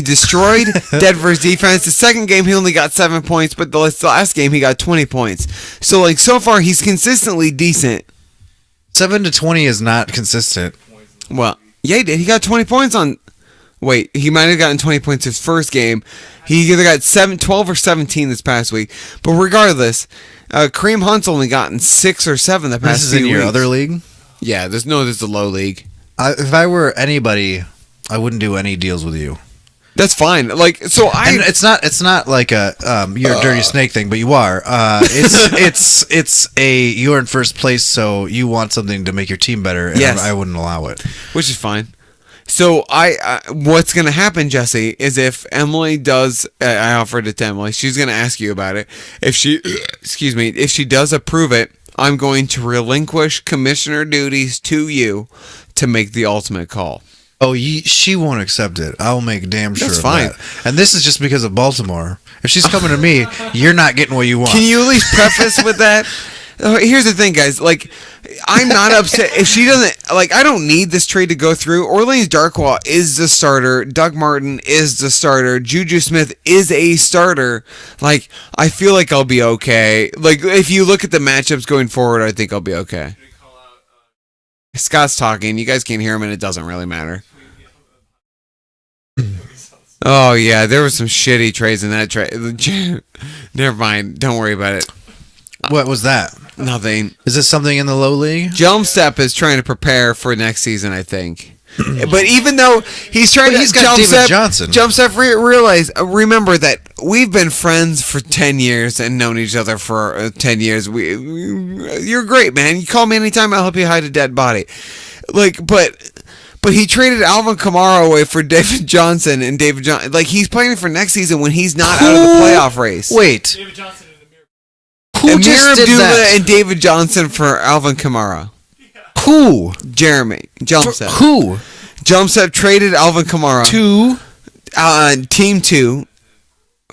destroyed Denver's defense. The second game he only got 7 points, but the last game he got 20 points. So like so far he's consistently decent. 7 to 20 is not consistent. Well, yeah, he did. He got 20 points on. Wait, he might have gotten 20 points his first game. He either got 12 or 17 this past week. But regardless, Kareem Hunt's only gotten 6 or 7 the past This is few in your weeks. other league. Yeah, there's a low league. If I were anybody, I wouldn't do any deals with you. That's fine. Like so, And it's not like a you're a dirty snake thing, but you are. It's a you're in first place, so you want something to make your team better. And Yes. I wouldn't allow it. which is fine. So what's gonna happen, Jesse, is if Emily does, I offered it to Emily. She's gonna ask you about it. If she, excuse me, if she does approve it, I'm going to relinquish commissioner duties to you to make the ultimate call. Oh, she won't accept it. I'll make damn sure. That's of fine. that. And this is just because of Baltimore. If she's coming to me, you're not getting what you want. Can you at least preface with that? Here's the thing, guys. Like, I'm not upset if she doesn't. Like, I don't need this trade to go through. Orleans Darkwa is the starter. Doug Martin is the starter. Juju Smith is a starter. Like, I feel like I'll be okay. Like, if you look at the matchups going forward, I think I'll be okay. Scott's talking. You guys can't hear him, and it doesn't really matter. Oh yeah, there was some shitty trades in that trade. Never mind. Don't worry about it. What was that? Nothing. Is this something in the low league? Jelm Step is trying to prepare for next season, I think. But even though he's trying But to he's got David Johnson. Remember that we've been friends for 10 years and known each other for 10 years. You're great, man. You call me anytime, I'll help you hide a dead body. But he traded Alvin Kamara away for David Johnson, and David Johnson, like, he's playing for next season when he's not out of the playoff race. Wait. David Johnson and Amir. Who Amir just did Abdullah that? and David Johnson for Alvin Kamara. Who? Jeremy Jumpstep. Who? Jumpstep traded Alvin Kamara Two. Team 2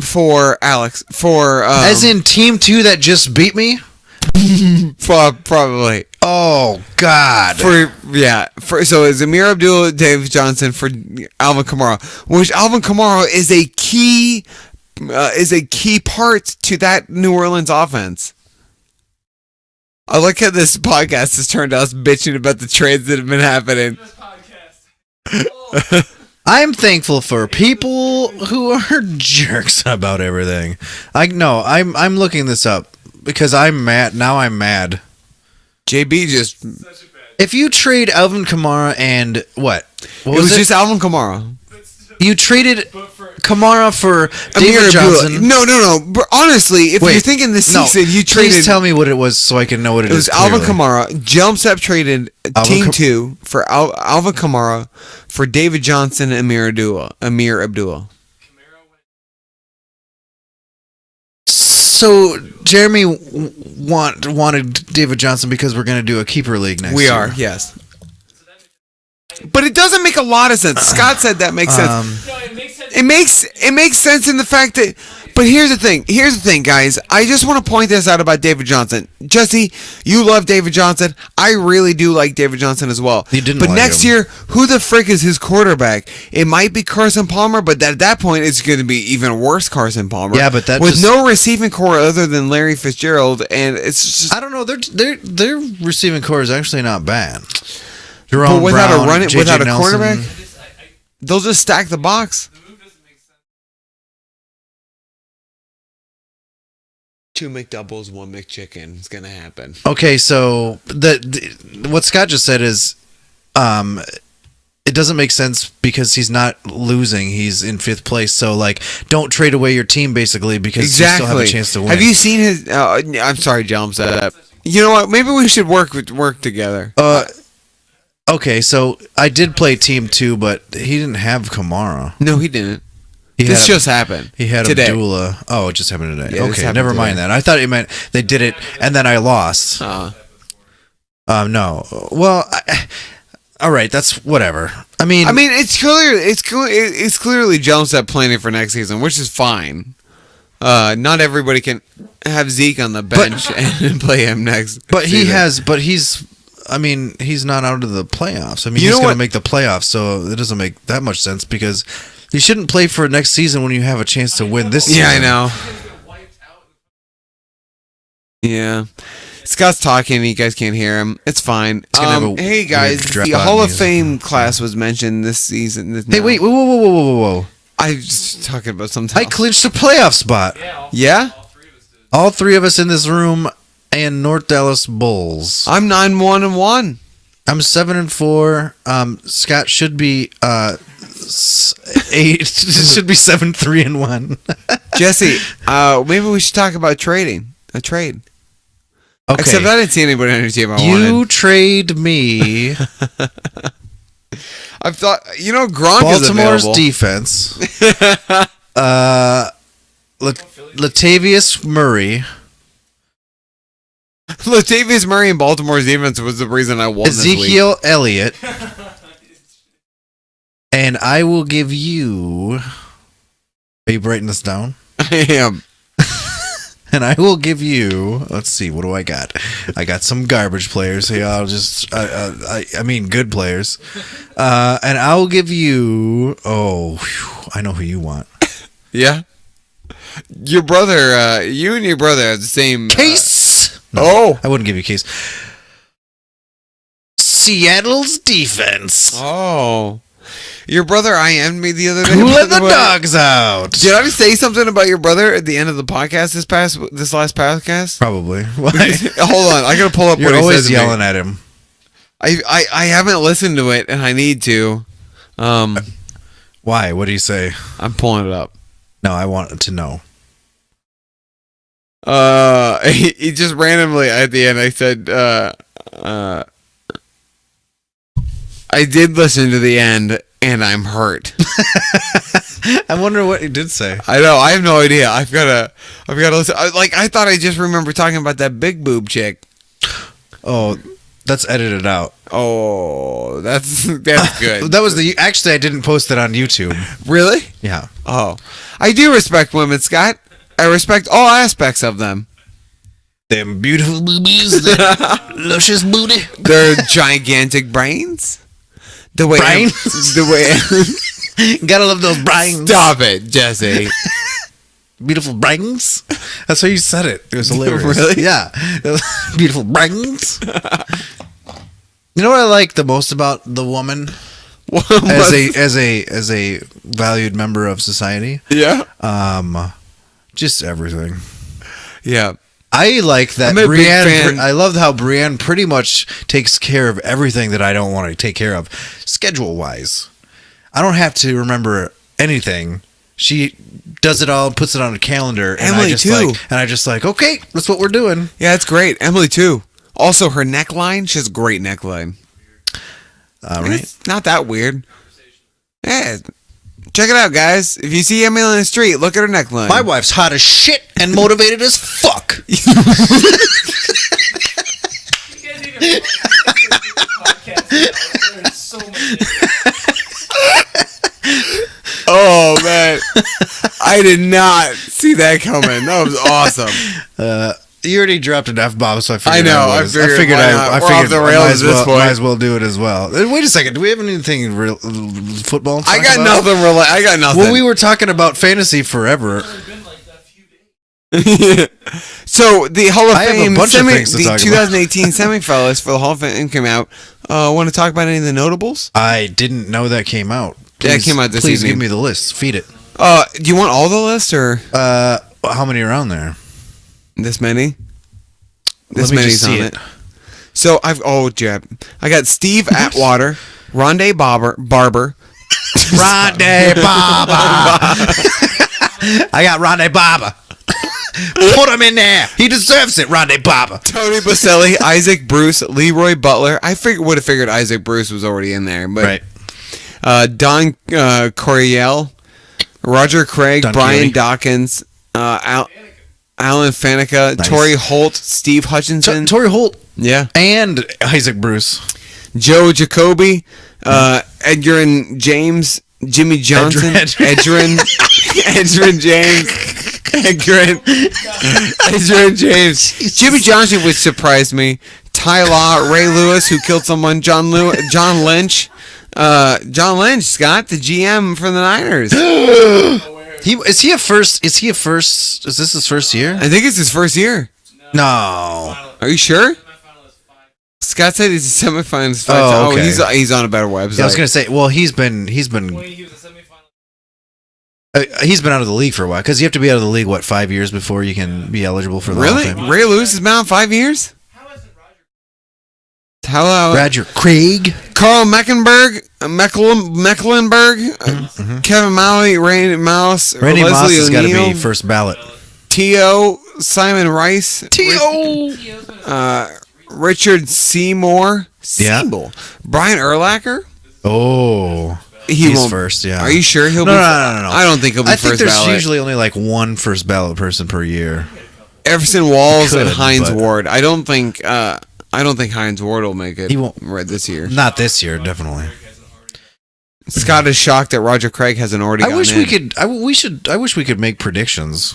for Alex for As in Team 2 that just beat me? probably Oh, God. so it's Amir Abdullah, David Johnson for Alvin Kamara, which Alvin Kamara is a key part to that New Orleans offense. I like how this podcast has turned out us bitching about the trades that have been happening. This podcast. I'm thankful for people who are jerks about everything. I'm looking this up because I'm mad. Now I'm mad. JB just Such a bad. If you trade Alvin Kamara and what? it was just Alvin Kamara. You traded But for Kamara for Amir David Abdullah. Johnson. No. But honestly, if Wait, you're thinking this no. season, you Please traded. tell me what it was so I can know what It was Alvin Kamara. Jumpstep traded Team 2 for Alvin Kamara for David Johnson and Amir Abdullah. Camaro went. So Jeremy wanted David Johnson because we're going to do a keeper league next We year. are, yes. But it doesn't make a lot of sense. Scott said that makes sense. No, it makes sense. It makes sense in the fact that. But here's the thing, guys. I just want to point this out about David Johnson. Jesse, you love David Johnson. I really do like David Johnson as well. You didn't But like next him. year, who the frick is his quarterback? It might be Carson Palmer, but at that point, it's going to be even worse Carson Palmer. Yeah, but that with just- no receiving core other than Larry Fitzgerald, and it's just. I don't know. Their receiving core is actually not bad. But Jerome without Brown, a run, J.J. without a Nelson. cornerback, they'll just stack the box. The move doesn't make sense. 2 McDoubles, 1 McChicken. It's gonna happen. Okay, so what Scott just said is, it doesn't make sense because he's not losing; he's in 5th place. So, like, don't trade away your team basically because you still have a chance to win. Have you seen his? I'm sorry, John said that. You know what? Maybe we should work together. Okay, so I did play Team 2, but he didn't have Kamara. No, he didn't. He This had just happened. he had today. Abdullah. Oh, it just happened today. Yeah, this okay, happened never today. mind that. I thought it meant they did it and then I lost. No. Well, all right, that's whatever. I mean, it's clearly Jumpstep planning for next season, which is fine. Not everybody can have Zeke on the bench and play him next. but he season. has. But he's. I mean, he's not out of the playoffs. I mean, You he's know going what? to make the playoffs, so it doesn't make that much sense because you shouldn't play for next season when you have a chance to win this season. Yeah, I know. He's gonna get wiped out. Yeah. Scott's talking. You guys can't hear him. It's fine. gonna have a Hey guys, weird drop the on Hall of music. Fame class was mentioned this season. Hey, wait, whoa. I was just talking about something. I else. clinched a playoff spot. Yeah. Yeah, All three of us did. All 3 of us in this room and North Dallas Bulls. I'm 9-1-1. I'm 7-4. Scott should be 8. Should be 7-3-1. Jesse, maybe we should talk about trading. A trade. Okay. Except I didn't see anybody on your team I You wanted. trade me I thought, Gronk Baltimore's is available. defense. Latavius Murray, Latavius Murray and Baltimore's defense was the reason I won this week. Ezekiel Elliott, and I will give you. Are you writing this down? I am. And I will give you. Let's see. What do I got? I got some garbage players here. I'll just. I mean, good players. And I'll give you. Oh, whew, I know who you want. Yeah. Your brother, you and your brother have the same Case. Oh. I wouldn't give you Case. Seattle's defense. Oh. Your brother IM'd me the other day. Who by let the way. dogs out? Did I say something about your brother at the end of the podcast this last podcast? Probably. Why? Hold on, I gotta pull up You're what he always said to yelling me. at him. I haven't listened to it, and I need to. Why? What do you say? I'm pulling it up. No, I want to know. He just randomly at the end. I said, I did listen to the end, and I'm hurt. I wonder what he did say. I know. I have no idea. I've got to listen. I thought I just remember talking about that big boob chick. Oh, that's edited out. Oh, that's good. That was the. Actually, I didn't post it on YouTube. Really? Yeah. Oh, I do respect women, Scott. I respect all aspects of them. Them beautiful boobies, that luscious booty. Their gigantic brains. The way. Brains? The way. Gotta love those brains. Stop it, Jesse. Beautiful brains. That's how you said it. It was hilarious. Really? Yeah. Beautiful brains. You know what I like the most about the woman as a valued member of society? Yeah. Just everything. Yeah. I like that I'm a big Brienne. fan. I love how Brienne pretty much takes care of everything that I don't want to take care of, schedule wise. I don't have to remember anything. She does it all, puts it on a calendar, and Emily, too. I just like, okay, that's what we're doing. Yeah, it's great. Emily too. Also, her neckline. She has a great neckline. All And right. It's not that weird. Yeah. Check it out, guys. If you see Emily on the street, look at her neckline. My wife's hot as shit and motivated as fuck. You guys need to podcast. There's so many. Oh man, I did not see that coming. That was awesome. You already dropped an F-bomb, so I figured I know, I I figured why not? We're off the rails might at as this well, point. might as well do it as well. Wait a second. Do we have anything real football? to I talk got about? nothing. I got nothing. Well, we were talking about fantasy forever. It's been like that few days. So the Hall of I have a Fame, bunch of things to the talk about. 2018 semifinalists for the Hall of Fame came out. Want to talk about any of the notables? I didn't know that came out. Yeah, it came out this Please evening. give me the list. Feed it. Do you want all the list or How many are on there? this many? This Let me many's just see on it. it. So Jeb. I got Steve Atwater, Rondé Barber. Rondé Baba. I got Rondé Baba. Put him in there. He deserves it, Rondé Baba. Tony Baselli, Isaac Bruce, Leroy Butler. I would have figured Isaac Bruce was already in there, but Don Coryell, Roger Craig, Don Brian Keely. Dawkins, Alan Faneca, Nice. Torrey Holt, Steve Hutchinson, Torrey Holt yeah, and Isaac Bruce. Joe Jacoby, Edgerrin James, Jimmy Johnson, Edgerrin James, Edgerrin James, Jimmy Johnson, which surprised me. Ty Law, Ray Lewis, who killed someone, John Lynch, Scott, the GM for the Niners. Is this his first year? I think it's his first year. No. Are you sure? Semifinalist 5. Scott said he's a semifinalist. Oh, okay. He's on a better website. Yeah, I was gonna say. Well, he's been He was a semifinalist. he's been out of the league for a while because you have to be out of the league 5 years before you can be eligible for the Hall of Really? Fame. Ray Lewis has been out 5 years? How hasn't Roger? How Roger Craig. Carl Mecklenburg, Kevin Malley, Randy Mouse, Randy Moss Leslie has got to O'Neal, be first ballot. T.O., Simon Rice, Theo's been a Richard Seymour, Yeah. Brian Urlacher. Oh, He he's won't- first. Yeah. Are you sure he'll No, be? no, no. I don't think he'll be I first think there's ballot. usually only like one first ballot person per year. Everson Walls He and could, Heinz but- Ward. I don't think Heinz Ward will make it. He won't. right this year. Not this year, definitely. Scott is shocked that Roger Craig hasn't already. I wish gotten we in. could. I wish we could make predictions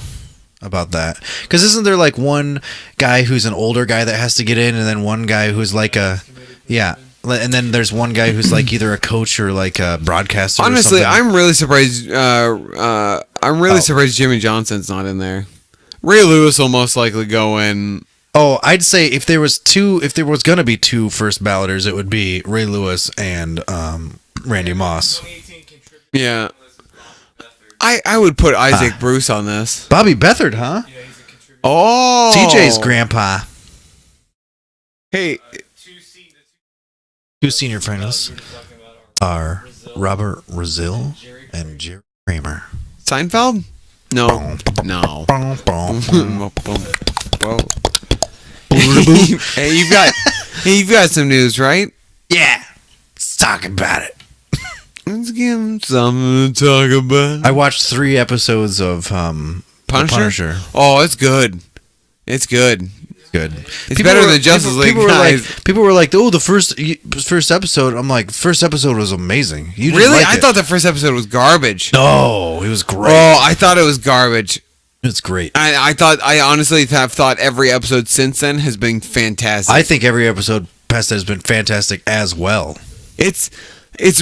about that. Because isn't there like one guy who's an older guy that has to get in, and then one guy who's like a, yeah, and then there's one guy who's like either a coach or like a broadcaster. Honestly, or something. I'm really surprised. Surprised Jimmy Johnson's not in there. Ray Lewis will most likely go in. Oh, I'd say if there was gonna be two first balloters, it would be Ray Lewis and Randy Moss. 2018 contributor. Yeah, I would put Isaac Bruce on this. Bobby Beathard, huh? Yeah, he's a contributor. Oh, TJ's grandpa. Hey, Two senior finalists are Robert Brazil and Jerry Kramer. Seinfeld? No. No. Boom, boom. Whoa. Hey, you've got some news, right? Yeah, let's talk about it. Let's give him something to talk about. I watched 3 episodes of The Punisher. Oh, it's good. It's good. Good. It's better than Justice League, guys. People were like, "Oh, the first episode." I'm like, "First episode was amazing." You didn't Really? like I it. thought the first episode was garbage. No, it was great. Oh, I thought it was garbage. It's great. I honestly have thought every episode since then has been fantastic. I think every episode past that has been fantastic as well. It's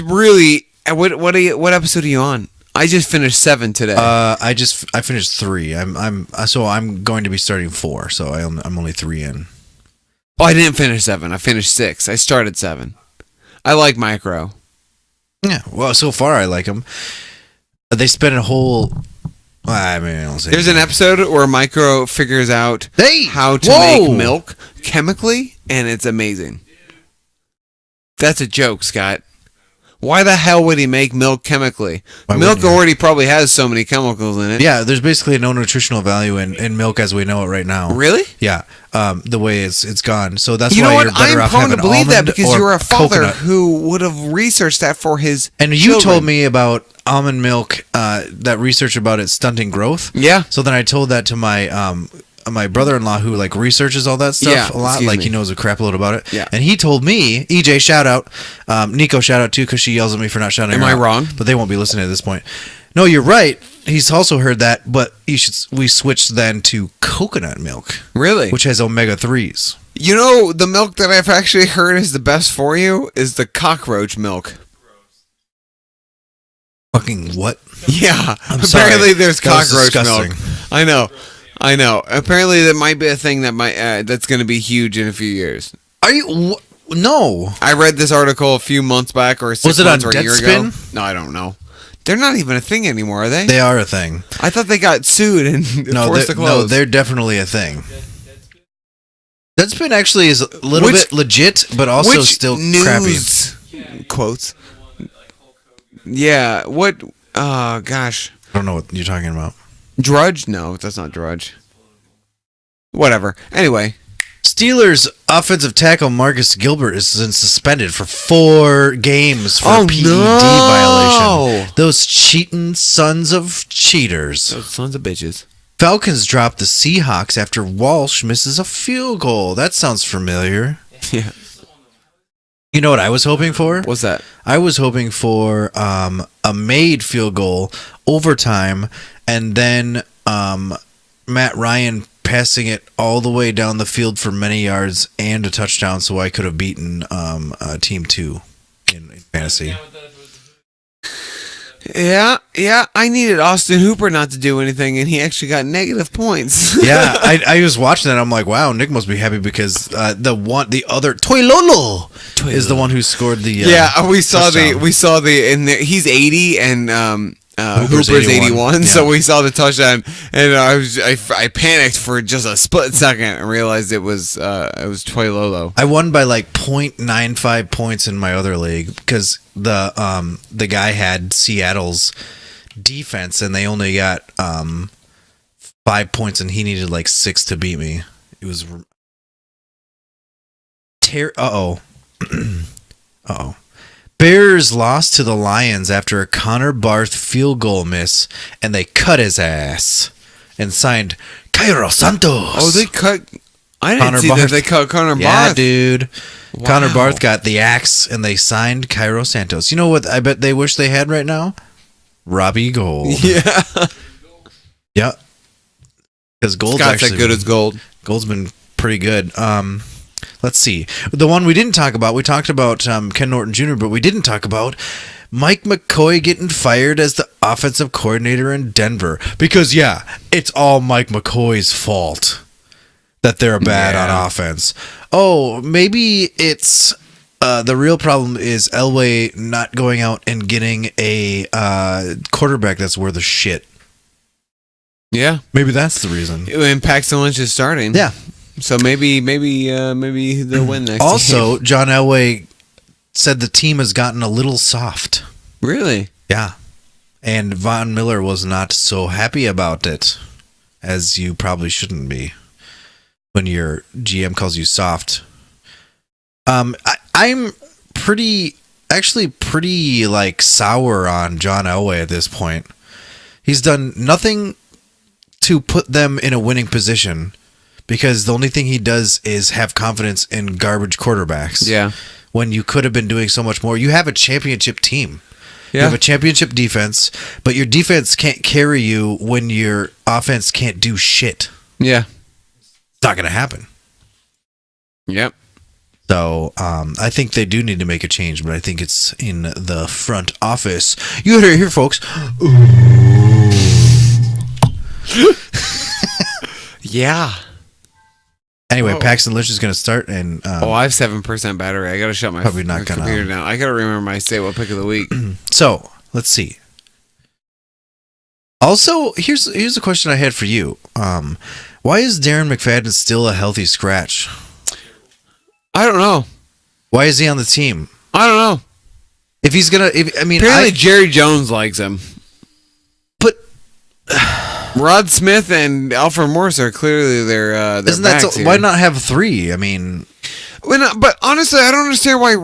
really what episode are you on? I just finished 7 today. I finished 3. I'm going to be starting 4, so I'm only 3 in. Oh, I didn't finish 7. I finished 6. I started 7. I like Micro. Yeah, well, so far I like them. They spent a whole. I don't say. There's an episode where Micro figures out how to Whoa! make milk chemically, and it's amazing. That's a joke, Scott. Why the hell would he make milk chemically? Why Milk wouldn't he? already probably has so many chemicals in it. Yeah, there's basically no nutritional value in milk as we know it right now. Really? Yeah, the way it's gone. So that's You why know what? you're better I'm off prone having to believe that almond because or you're a father coconut. who would have researched that for his And you children. told me about almond milk, that research about it stunting growth. Yeah. So then I told that to my brother-in-law who like researches all that stuff Yeah, a lot. excuse Like me. he knows a crap load about it. Yeah. And he told me, EJ shout out, Nico shout out too because she yells at me for not shouting. Am her I out. wrong? But they won't be listening at this point. No, you're right. He's also heard that, but we switched then to coconut milk, Really? which has omega 3s. You know, the milk that I've actually heard is the best for you is the cockroach milk. Fucking what? Yeah. I'm sorry. Apparently there's That was cockroach disgusting. milk. I know. Apparently that might be a thing that that's going to be huge in a few years. Are you? No. I read this article a few months back or 6 Was it months on or a year ago. Deadspin? No, I don't know. They're not even a thing anymore, are they? They are a thing. I thought they got sued and forced to close. they're definitely a thing. Deadspin actually is a little Which- bit legit, but also Which still news crappy. quotes? Yeah. What? Gosh. I don't know what you're talking about. Drudge? No, that's not Drudge. Whatever. Anyway. Steelers offensive tackle Marcus Gilbert is suspended for 4 games for Oh, PED no. violation. Those cheating sons of cheaters. Those sons of bitches. Falcons drop the Seahawks after Walsh misses a field goal. That sounds familiar. Yeah. You know what I was hoping for? What's that? I was hoping for a made field goal, overtime, and then Matt Ryan passing it all the way down the field for many yards and a touchdown, so I could have beaten Team 2 in fantasy. Yeah. I needed Austin Hooper not to do anything, and he actually got negative points. Yeah, I was watching that. I'm like, wow, Nick must be happy because the other Toilolo is the one who scored the Yeah, we saw touchdown. he's 80 and Hooper's Hooper's 81. 81, so Yeah. we saw the touchdown and I panicked for just a split second and realized it was Toilolo. I won by like 0.95 points in my other league because the guy had Seattle's defense and they only got 5 points and he needed like 6 to beat me. It was uh-oh. Bears lost to the Lions after a Connor Barth field goal miss and they cut his ass and signed Cairo Santos. Oh, they cut. I didn't Connor see Barth. that they cut Connor Yeah, Barth. dude. Wow. Connor Barth got the axe and they signed Cairo Santos. You know what I bet they wish they had right now? Robbie Gold. Yeah, Yeah. Because Gold's Scott's actually that good as gold. Gold's been pretty good. Let's see. The one we didn't talk about, we talked about Ken Norton Jr., but we didn't talk about Mike McCoy getting fired as the offensive coordinator in Denver. Because, yeah, it's all Mike McCoy's fault that they're bad on offense. Oh, maybe it's the real problem is Elway not going out and getting a quarterback that's worth a shit. Yeah, Maybe that's the reason. and Paxton Lynch is starting. Yeah. So maybe they'll win next. Also, game. John Elway said the team has gotten a little soft. Really? Yeah. And Von Miller was not so happy about it, as you probably shouldn't be when your GM calls you soft. I'm pretty like sour on John Elway at this point. He's done nothing to put them in a winning position because the only thing he does is have confidence in garbage quarterbacks. Yeah. When you could have been doing so much more. You have a championship team. You Yeah. have a championship defense, but your defense can't carry you when your offense can't do shit. Yeah. It's not going to happen. Yep. So I think they do need to make a change, but I think it's in the front office. You heard it here, folks. Yeah. Anyway, Oh. Paxton Lynch is going to start, and I have 7% battery. I gotta shut my Probably not gonna- computer down. I gotta remember my what pick of the week. so let's see. Also, here's a question I had for you. Why is Darren McFadden still a healthy scratch? I don't know. Why is he on the team? I don't know. If he's gonna, Apparently, Jerry Jones likes him. but Rod Smith and Alfred Morris are clearly their isn't that backs so? here. Why not have three? I mean, But honestly, I don't understand why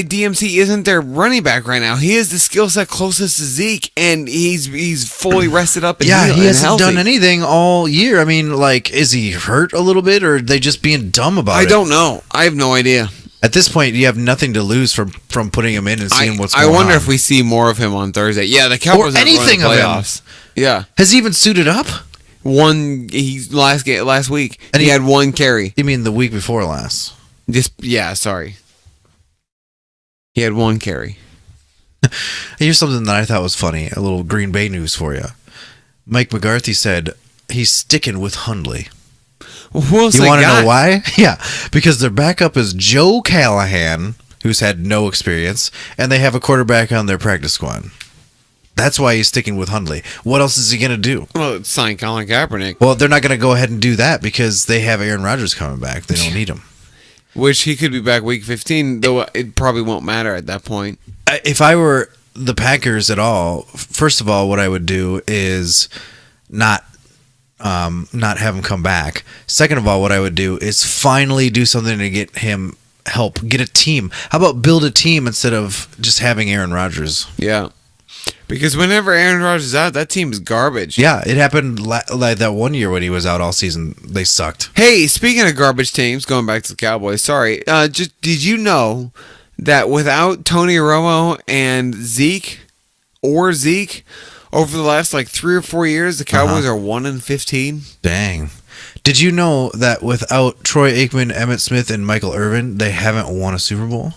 DMC isn't their running back right now. He is the skill set closest to Zeke, and he's fully rested up. And yeah, healed he and hasn't healthy. done anything all year. I mean, like, is he hurt a little bit, or are they just being dumb about it? I don't know. I have no idea. At this point, you have nothing to lose from putting him in and seeing what's going I on. wonder if we see more of him on Thursday. Yeah, the Cowboys Or aren't going to anything of him. playoffs. Yeah, has he even suited up. last week, And he he- had one carry. You mean the week before last? Sorry. He had one carry. Here's something that I thought was funny. A little Green Bay news for you. Mike McCarthy said he's sticking with Hundley. Who else You they want to got? know why? Yeah, because their backup is Joe Callahan, who's had no experience, and they have a quarterback on their practice squad. That's why he's sticking with Hundley. What else is he going to do? Well, it's sign Colin Kaepernick, Well, they're not going to go ahead and do that because they have Aaron Rodgers coming back. They don't need him. which he could be back week 15, though it probably won't matter at that point. If I were the Packers at all, first of all, what I would do is not have him come back. Second of all, what I would do is finally do something to get him help, get a team. How about build a team instead of just having Aaron Rodgers? Yeah. Because whenever Aaron Rodgers is out, that team is garbage. Yeah, it happened like that one year when he was out all season. They sucked. Hey, speaking of garbage teams, going back to the Cowboys, sorry. Did you know that without Tony Romo and Zeke, over the last 3 or 4 years, the Cowboys are 1-15? Dang. Did you know that without Troy Aikman, Emmitt Smith, and Michael Irvin, they haven't won a Super Bowl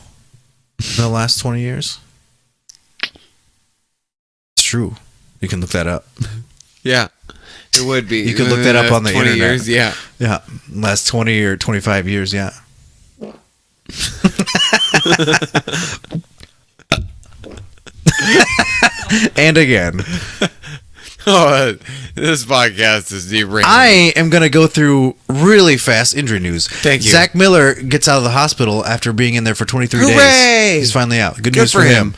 in the last 20 years? It's true. You can look that up. Yeah, it would be. You could look that up on the 20 internet. years, yeah. Yeah, last 20 or 25 years, yeah. And again, Oh, this podcast is derailed. I am going to go through really fast injury news. Thank you. Zach Miller gets out of the hospital after being in there for 23 Hooray! days. He's finally out. Good news for for him. him.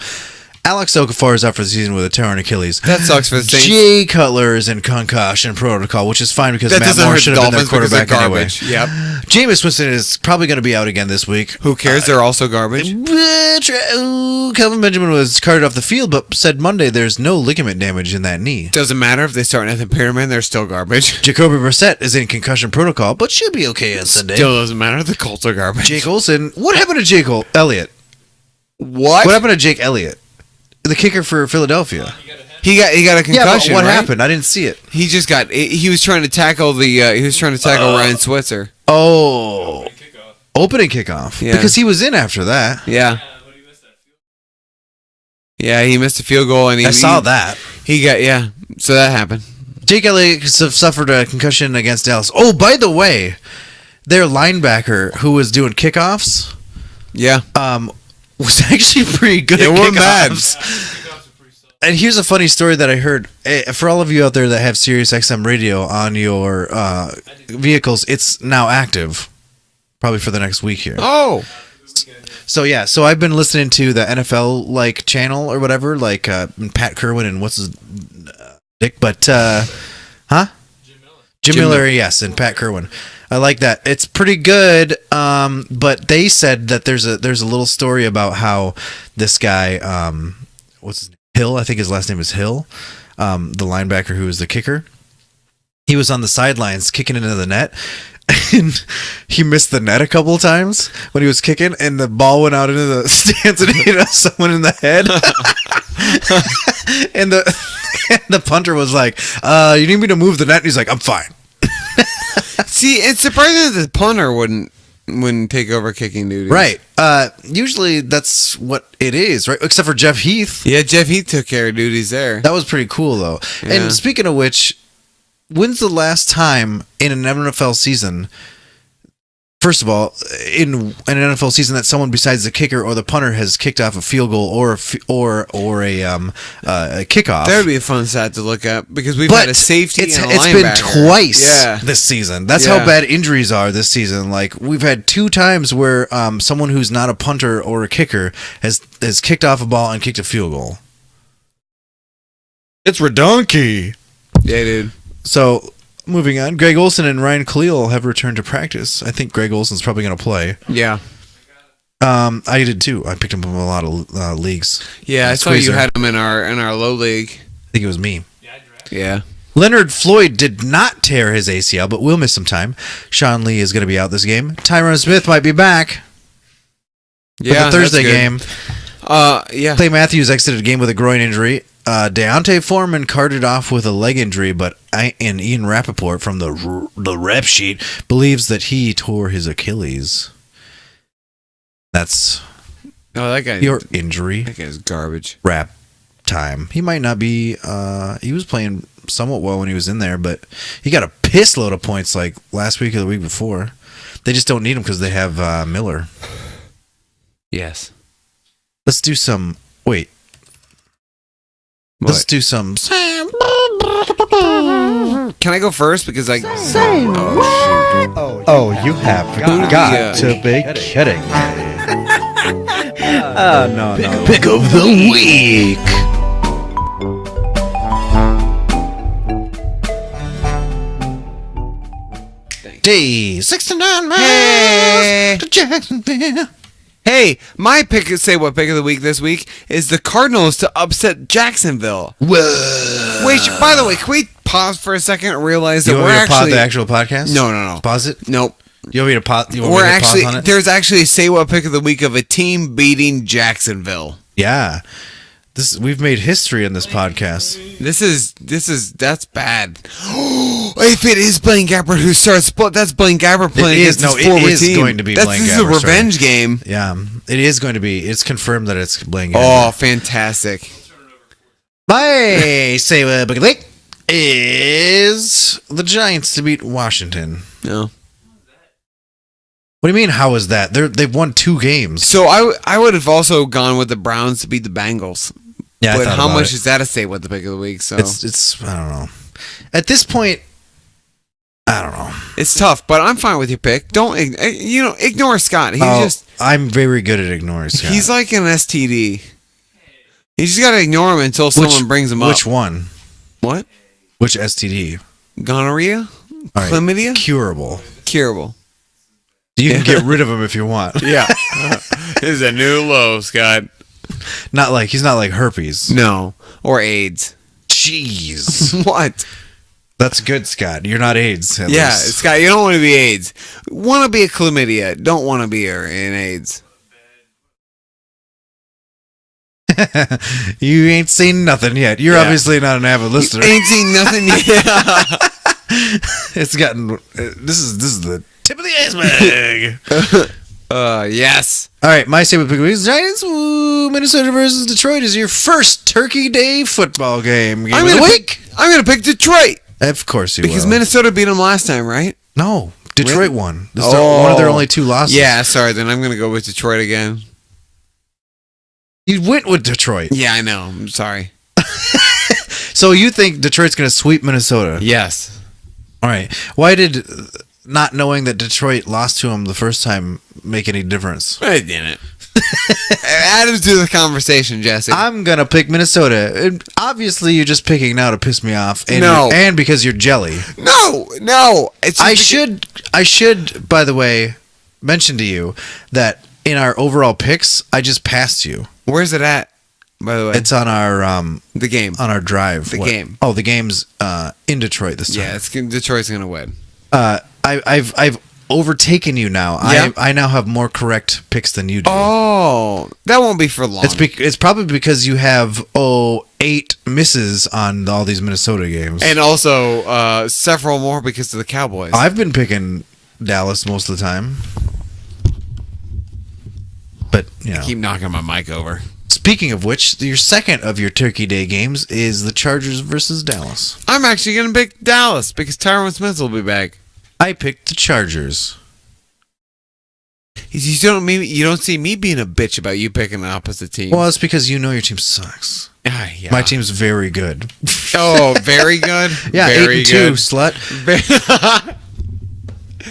Alex Okafor is out for the season with a torn Achilles. That sucks for the Saints. Jay Cutler is in concussion protocol, which is fine because That Matt doesn't Moore hurt should the have been their Dolphins because they're quarterback anyway. garbage. Yep. Jameis Winston is probably going to be out again this week. Who cares? They're also garbage. Kelvin Benjamin was carted off the field, but said Monday there's no ligament damage in that knee. Doesn't matter if they start Nathan Peterman, they're still garbage. Jacoby Brissett is in concussion protocol, but should be okay on Sunday. Still doesn't matter. The Colts are garbage. Jake Olsen. What happened to Jake Elliott? What? What happened to Jake Elliott? The kicker for Philadelphia. He got a concussion. Yeah, but what right? happened? I didn't see it. He just got. He was trying to tackle Ryan Switzer. Oh, opening kickoff. Yeah. Because he was in after that. Yeah. Yeah, he missed a field goal, and I saw that. He got So that happened. Jake Elliott suffered a concussion against Dallas. Oh, by the way, their linebacker who was doing kickoffs, Yeah. was actually pretty good It at wasn't bad. kickoffs. And here's a funny story that I heard. For all of you out there that have Sirius XM radio on your vehicles, it's now active, probably for the next week here. Oh. So I've been listening to the NFL like channel or whatever, like Pat Kerwin and what's his Dick, but Jim Miller, yes, and Pat Kerwin. I like that. It's pretty good. But they said that there's a little story about how this guy, what's his name? Hill, I think his last name is Hill, the linebacker who was the kicker. He was on the sidelines kicking into the net, and he missed the net a couple of times when he was kicking, and the ball went out into the stands and hit someone in the head. And the punter was like, "You need me to move the net?" And he's like, "I'm fine." See, it's surprising that the punter wouldn't take over kicking duties. Right. Usually that's what it is, right? Except for Jeff Heath. Yeah, Jeff Heath took care of duties there. That was pretty cool, though. Yeah. And speaking of which, when's the last time in an NFL season, first of all, in an NFL season that someone besides the kicker or the punter has kicked off a field goal or a kickoff? That would be a fun stat to look at because we've But had a safety it's and a been linebacker. twice this season. That's Yeah. how bad injuries are this season. Like we've had 2 times where someone who's not a punter or a kicker has kicked off a ball and kicked a field goal. It's redonky. Yeah, dude. So moving on, Greg Olson and Ryan Khalil have returned to practice. I think Greg Olson's probably going to play. Yeah. I did too. I picked him up in a lot of leagues. Yeah, I saw you Squeezer. had him in our low league. I think it was me. Yeah. Leonard Floyd did not tear his ACL, but will miss some time. Sean Lee is going to be out this game. Tyron Smith might be back Yeah. for the Thursday that's game. good. Yeah. Clay Matthews exited a game with a groin injury. Deontay Foreman carted off with a leg injury, but Ian Rappaport from the rep sheet believes that he tore his Achilles. That's Oh, that guy. your injury. That guy's garbage. Rap time. He might not be. He was playing somewhat well when he was in there, but he got a piss load of points like last week or the week before. They just don't need him because they have Miller. Yes. Let's do some. Wait. What? Let's do some. Can I go first because I? Oh, you have got to be kidding me. No. Pick of the week. Day 69 miles Hey. to Jacksonville. Hey, my pick of the week this week is the Cardinals to upset Jacksonville. Whoa. Which, by the way, can we pause for a second and realize that You want we're me to pause actually the actual podcast? No. Pause it? Nope. You want me to pause? You want We're me to actually pause on it? there's actually a say what pick of the week of a team beating Jacksonville. Yeah. We've made history in this podcast. That's bad. If it is Blaine Gabbert who starts, that's Blaine Gabbert playing It is- against his no, it former is team. going to be Blaine This is a Gabbert starting. revenge game. Yeah, it is going to be. It's confirmed that it's Blaine Oh, Gabbert. fantastic! My say what pick of the week is the Giants to beat Washington. No. What do you mean? How is that? They've won 2 games. So I would have also gone with the Browns to beat the Bengals. Yeah, I but thought how about much it. is that a say what the pick of the week? So It's I don't know. At this point, I don't know. it's tough, but I'm fine with your pick. Don't ignore Scott. I'm very good at ignoring Scott. He's like an STD. You just gotta ignore him until someone brings him up. Which one? What? Which STD? Gonorrhea? All right. Chlamydia? Curable. Curable. You can get rid of him if you want. Yeah. This is a new low, Scott. He's not like herpes. No. Or AIDS. Jeez. What? That's good, Scott. You're not AIDS. at Yeah, least. Scott, you don't want to be AIDS. Want to be a chlamydia. Don't want to be an AIDS. You ain't seen nothing yet. You're Yeah. obviously not an avid listener. Ain't seen nothing yet. It's gotten. This is the tip of the iceberg. Yes. All right, my statement pick of the week is Giants. Ooh, Minnesota versus Detroit is your first Turkey Day football game. Game of the week. I'm gonna pick Detroit Of course you because will. Minnesota beat them last time, right? No, Detroit Really? won. This is one of their only 2 losses. Yeah, sorry. Then I'm gonna go with Detroit again. You went with Detroit. Yeah, I know. I'm sorry. So you think Detroit's going to sweep Minnesota? Yes. All right. Why did not knowing that Detroit lost to them the first time make any difference? I didn't. Add him to the conversation, Jesse. I'm gonna pick Minnesota. And obviously, you're just picking now to piss me off. And No. and because you're jelly. No. It's just I should, by the way, mention to you that in our overall picks, I just passed you. Where's it at? By the way, It's on our the game. drive. The game. Oh, the game's in Detroit this time. Yeah, Detroit's gonna win. I've overtaken you now. Yeah? I now have more correct picks than you do. Oh, that won't be for long. It's probably because you have 8 misses on all these Minnesota games. and also several more because of the Cowboys. I've been picking Dallas most of the time. But, you know. Keep knocking my mic over. Speaking of which, your second of your Turkey Day games is the Chargers versus Dallas. I'm actually gonna pick Dallas because Tyron Smith will be back. I picked the Chargers. You don't see me being a bitch about you picking the opposite team. Well, it's because you know your team sucks. Yeah. My team's very good. Oh, very good. Yeah, very 8-2, good. slut.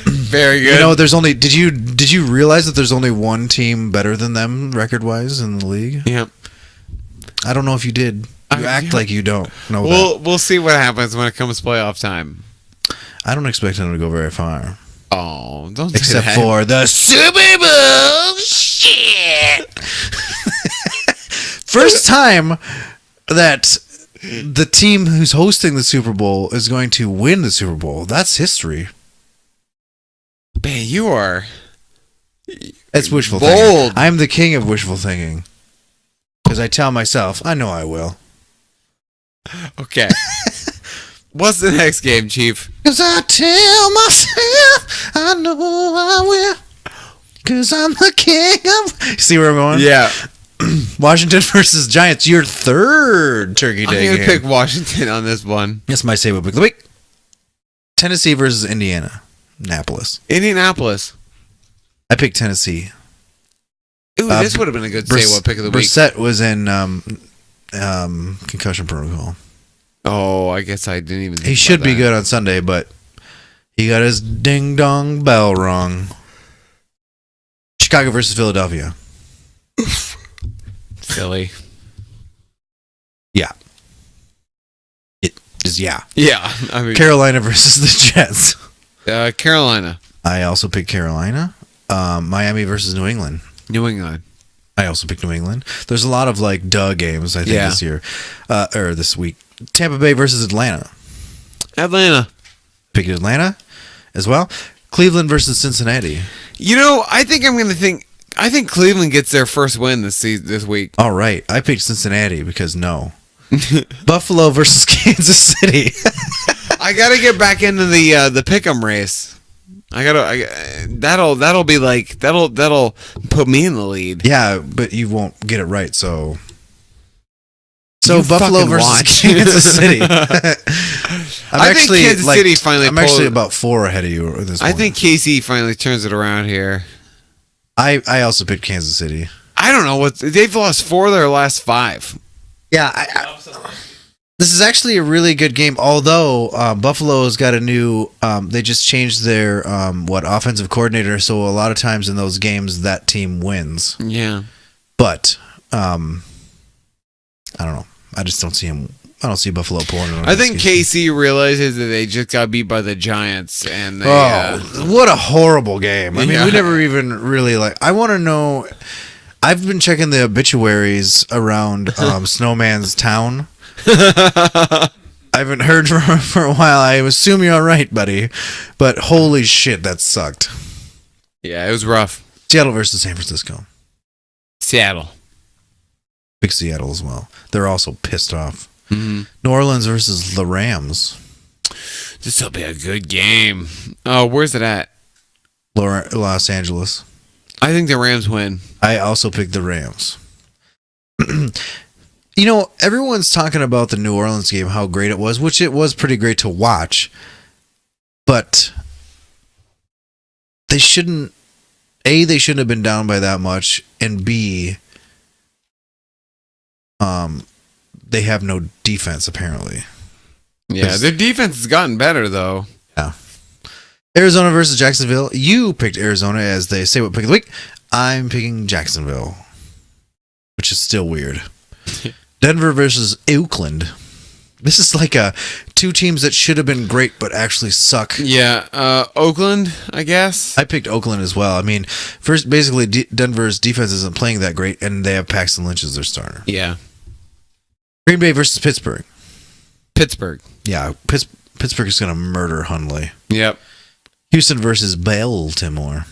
Very good. You know, there's only. Did you realize that there's only one team better than them record wise in the league? Yeah. I don't know if you did. You act like you don't know that. We'll see what happens when it comes playoff time. I don't expect them to go very far, Oh, don't say except that. for the Super Bowl. Shit. First time that the team who's hosting the Super Bowl is going to win the Super Bowl. That's history. Man, you are That's wishful bold. thinking. I'm the king of wishful thinking. Because I tell myself, I know I will. Okay. What's the next game, Chief? Because I tell myself, I know I will. Because I'm the king of... See where I'm going? Yeah. Washington versus Giants, your third Turkey I'm Day going to game. pick Washington on this one. That's my save pick of the week. Tennessee versus Indiana. Annapolis. Indianapolis. I picked Tennessee. Ooh, this would have been a good say what pick of the week. Brissett was in concussion protocol. Oh, I guess I didn't even think He should about be that. good on Sunday, but he got his ding-dong bell wrong. Chicago versus Philadelphia. Philly. Yeah. It is, yeah. Yeah. I mean, Carolina versus the Jets. Carolina. I also picked Carolina. Miami versus New England. New England. I also picked New England. There's a lot of like duh games, I think, Yeah. this year. Or this week. Tampa Bay versus Atlanta. Atlanta. Picked Atlanta as well. Cleveland versus Cincinnati. You know, I think Cleveland gets their first win this week. All right. I picked Cincinnati because no. Buffalo versus Kansas City. I got to get back into the pick'em race. That'll be like that'll put me in the lead. Yeah, but you won't get it right, so You Buffalo fucking versus watch. Kansas City. I think Kansas City finally I'm actually pulled- about 4 ahead of you at this I point. think KC finally turns it around here. I also picked Kansas City. I don't know they've lost 4 of their last 5. Yeah, this is actually a really good game. Although Buffalo's got a new, they just changed their offensive coordinator. So a lot of times in those games, that team wins. Yeah. But I don't know. I just don't see him. I don't see Buffalo pulling it. I think KC realizes that they just got beat by the Giants, and they. What a horrible game! I mean, Yeah. we never even really like. I want to know. I've been checking the obituaries around Snowman's town. I haven't heard from him for a while. I assume you're all right, buddy. But holy shit, that sucked. Yeah, it was rough. Seattle versus San Francisco. Seattle. Pick Seattle as well. They're also pissed off. Mm-hmm. New Orleans versus the Rams. This will be a good game. Oh, where's it at? Los Angeles. I think the Rams win. I also picked the Rams. You know, everyone's talking about the New Orleans game, how great it was, which it was pretty great to watch. But they shouldn't have been down by that much, and B, they have no defense apparently. Yeah, their defense has gotten better though. Yeah. Arizona versus Jacksonville. You picked Arizona as they say what pick of the week. I'm picking Jacksonville, which is still weird. Denver versus Oakland. This is like two teams that should have been great but actually suck. Yeah, Oakland, I guess. I picked Oakland as well. I mean, first, basically, Denver's defense isn't playing that great, and they have Paxton Lynch as their starter. Yeah. Green Bay versus Pittsburgh. Pittsburgh. Yeah, Pittsburgh is going to murder Hundley. Yep. Houston versus Baltimore.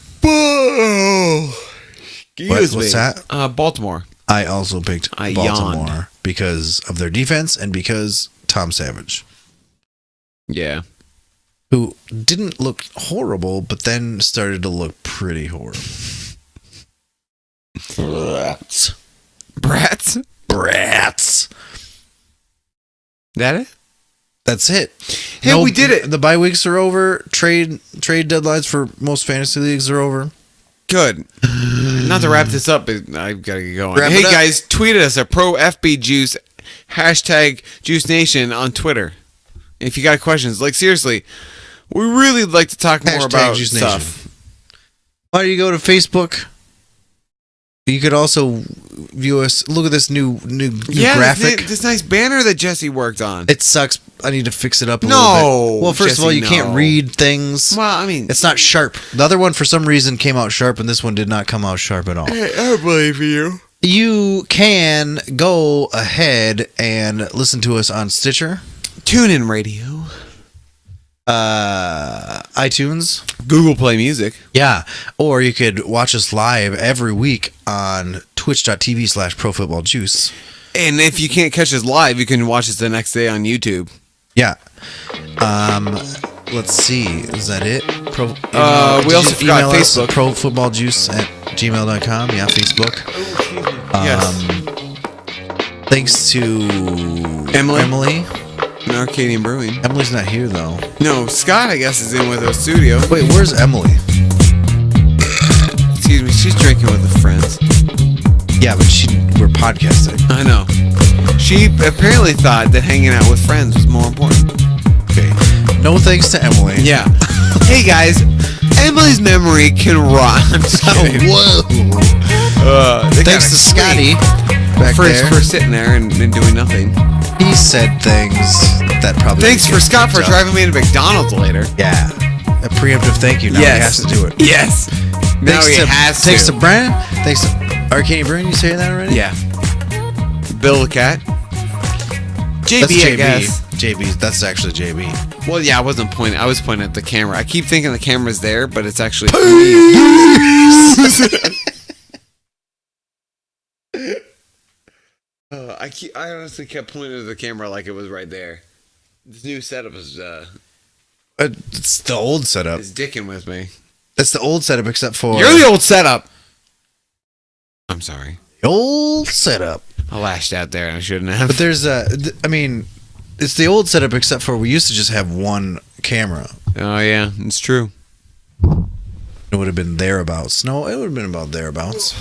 What's that? Baltimore. I also picked I Baltimore yawned. because of their defense and because Tom Savage, Yeah. who didn't look horrible, but then started to look pretty horrible. Brats. Brats. That it? That's it. Hey, we did it. The bye weeks are over. Trade deadlines for most fantasy leagues are over. Good. Not to wrap this up, but I've got to get going. Wrap Hey, it up. guys, tweet at us at ProFBJuice, hashtag Juice Nation on Twitter. If you got questions, like seriously, we really like to talk more Hashtag about Juice Nation. stuff. Why do you go to Facebook? You could also view us. Look at this new Yeah, graphic. this nice banner that Jesse worked on. It sucks. I need to fix it up a No, little bit. Well, first of all, Jesse, you can't no. read things. Well, I mean, It's not sharp. The other one, for some reason, came out sharp, and this one did not come out sharp at all. I believe you. You can go ahead and listen to us on Stitcher, Tune in radio, iTunes. Google Play Music. Yeah. Or you could watch us live every week on twitch.tv/profootballjuice. And if you can't catch us live, you can watch us the next day on YouTube. Yeah. Let's see. Is that it? We also forgot Facebook. profootballjuice@gmail.com. Yeah, Facebook. Yes. Thanks to Emily. Arcadian Brewing. Emily's not here, though. No, Scott, I guess, is in with us studio. Wait, where's Emily? Excuse me, she's drinking with her friends. Yeah, but we're podcasting. I know. She apparently thought that hanging out with friends was more important. Okay. No thanks to Emily. Yeah. Hey, guys. Emily's memory can rot. I'm just kidding. Whoa. Thanks to Scotty back there. For sitting there and doing nothing. He said things that probably. Thanks would for get Scott for picked up. driving me to McDonald's later. Yeah. A preemptive thank you. Now he has to do it. Yes. Now he has to. Thanks to Brandon. Thanks to Arcadian Brewing. You saying that already? Yeah. Bill the Cat. JB, That's I JB. guess. JB. That's actually JB. Well, yeah, I wasn't pointing. I was pointing at the camera. I keep thinking the camera's there, but it's actually. I honestly kept pointing at the camera like it was right there. This new setup is It's the old setup. dicking with me. That's the old setup, except for You're the old setup. I'm sorry. old setup. I lashed out there and I shouldn't have. But there's I mean, it's the old setup, except for we used to just have one camera. Oh yeah, it's true. It would have been thereabouts. No, it would have been about thereabouts.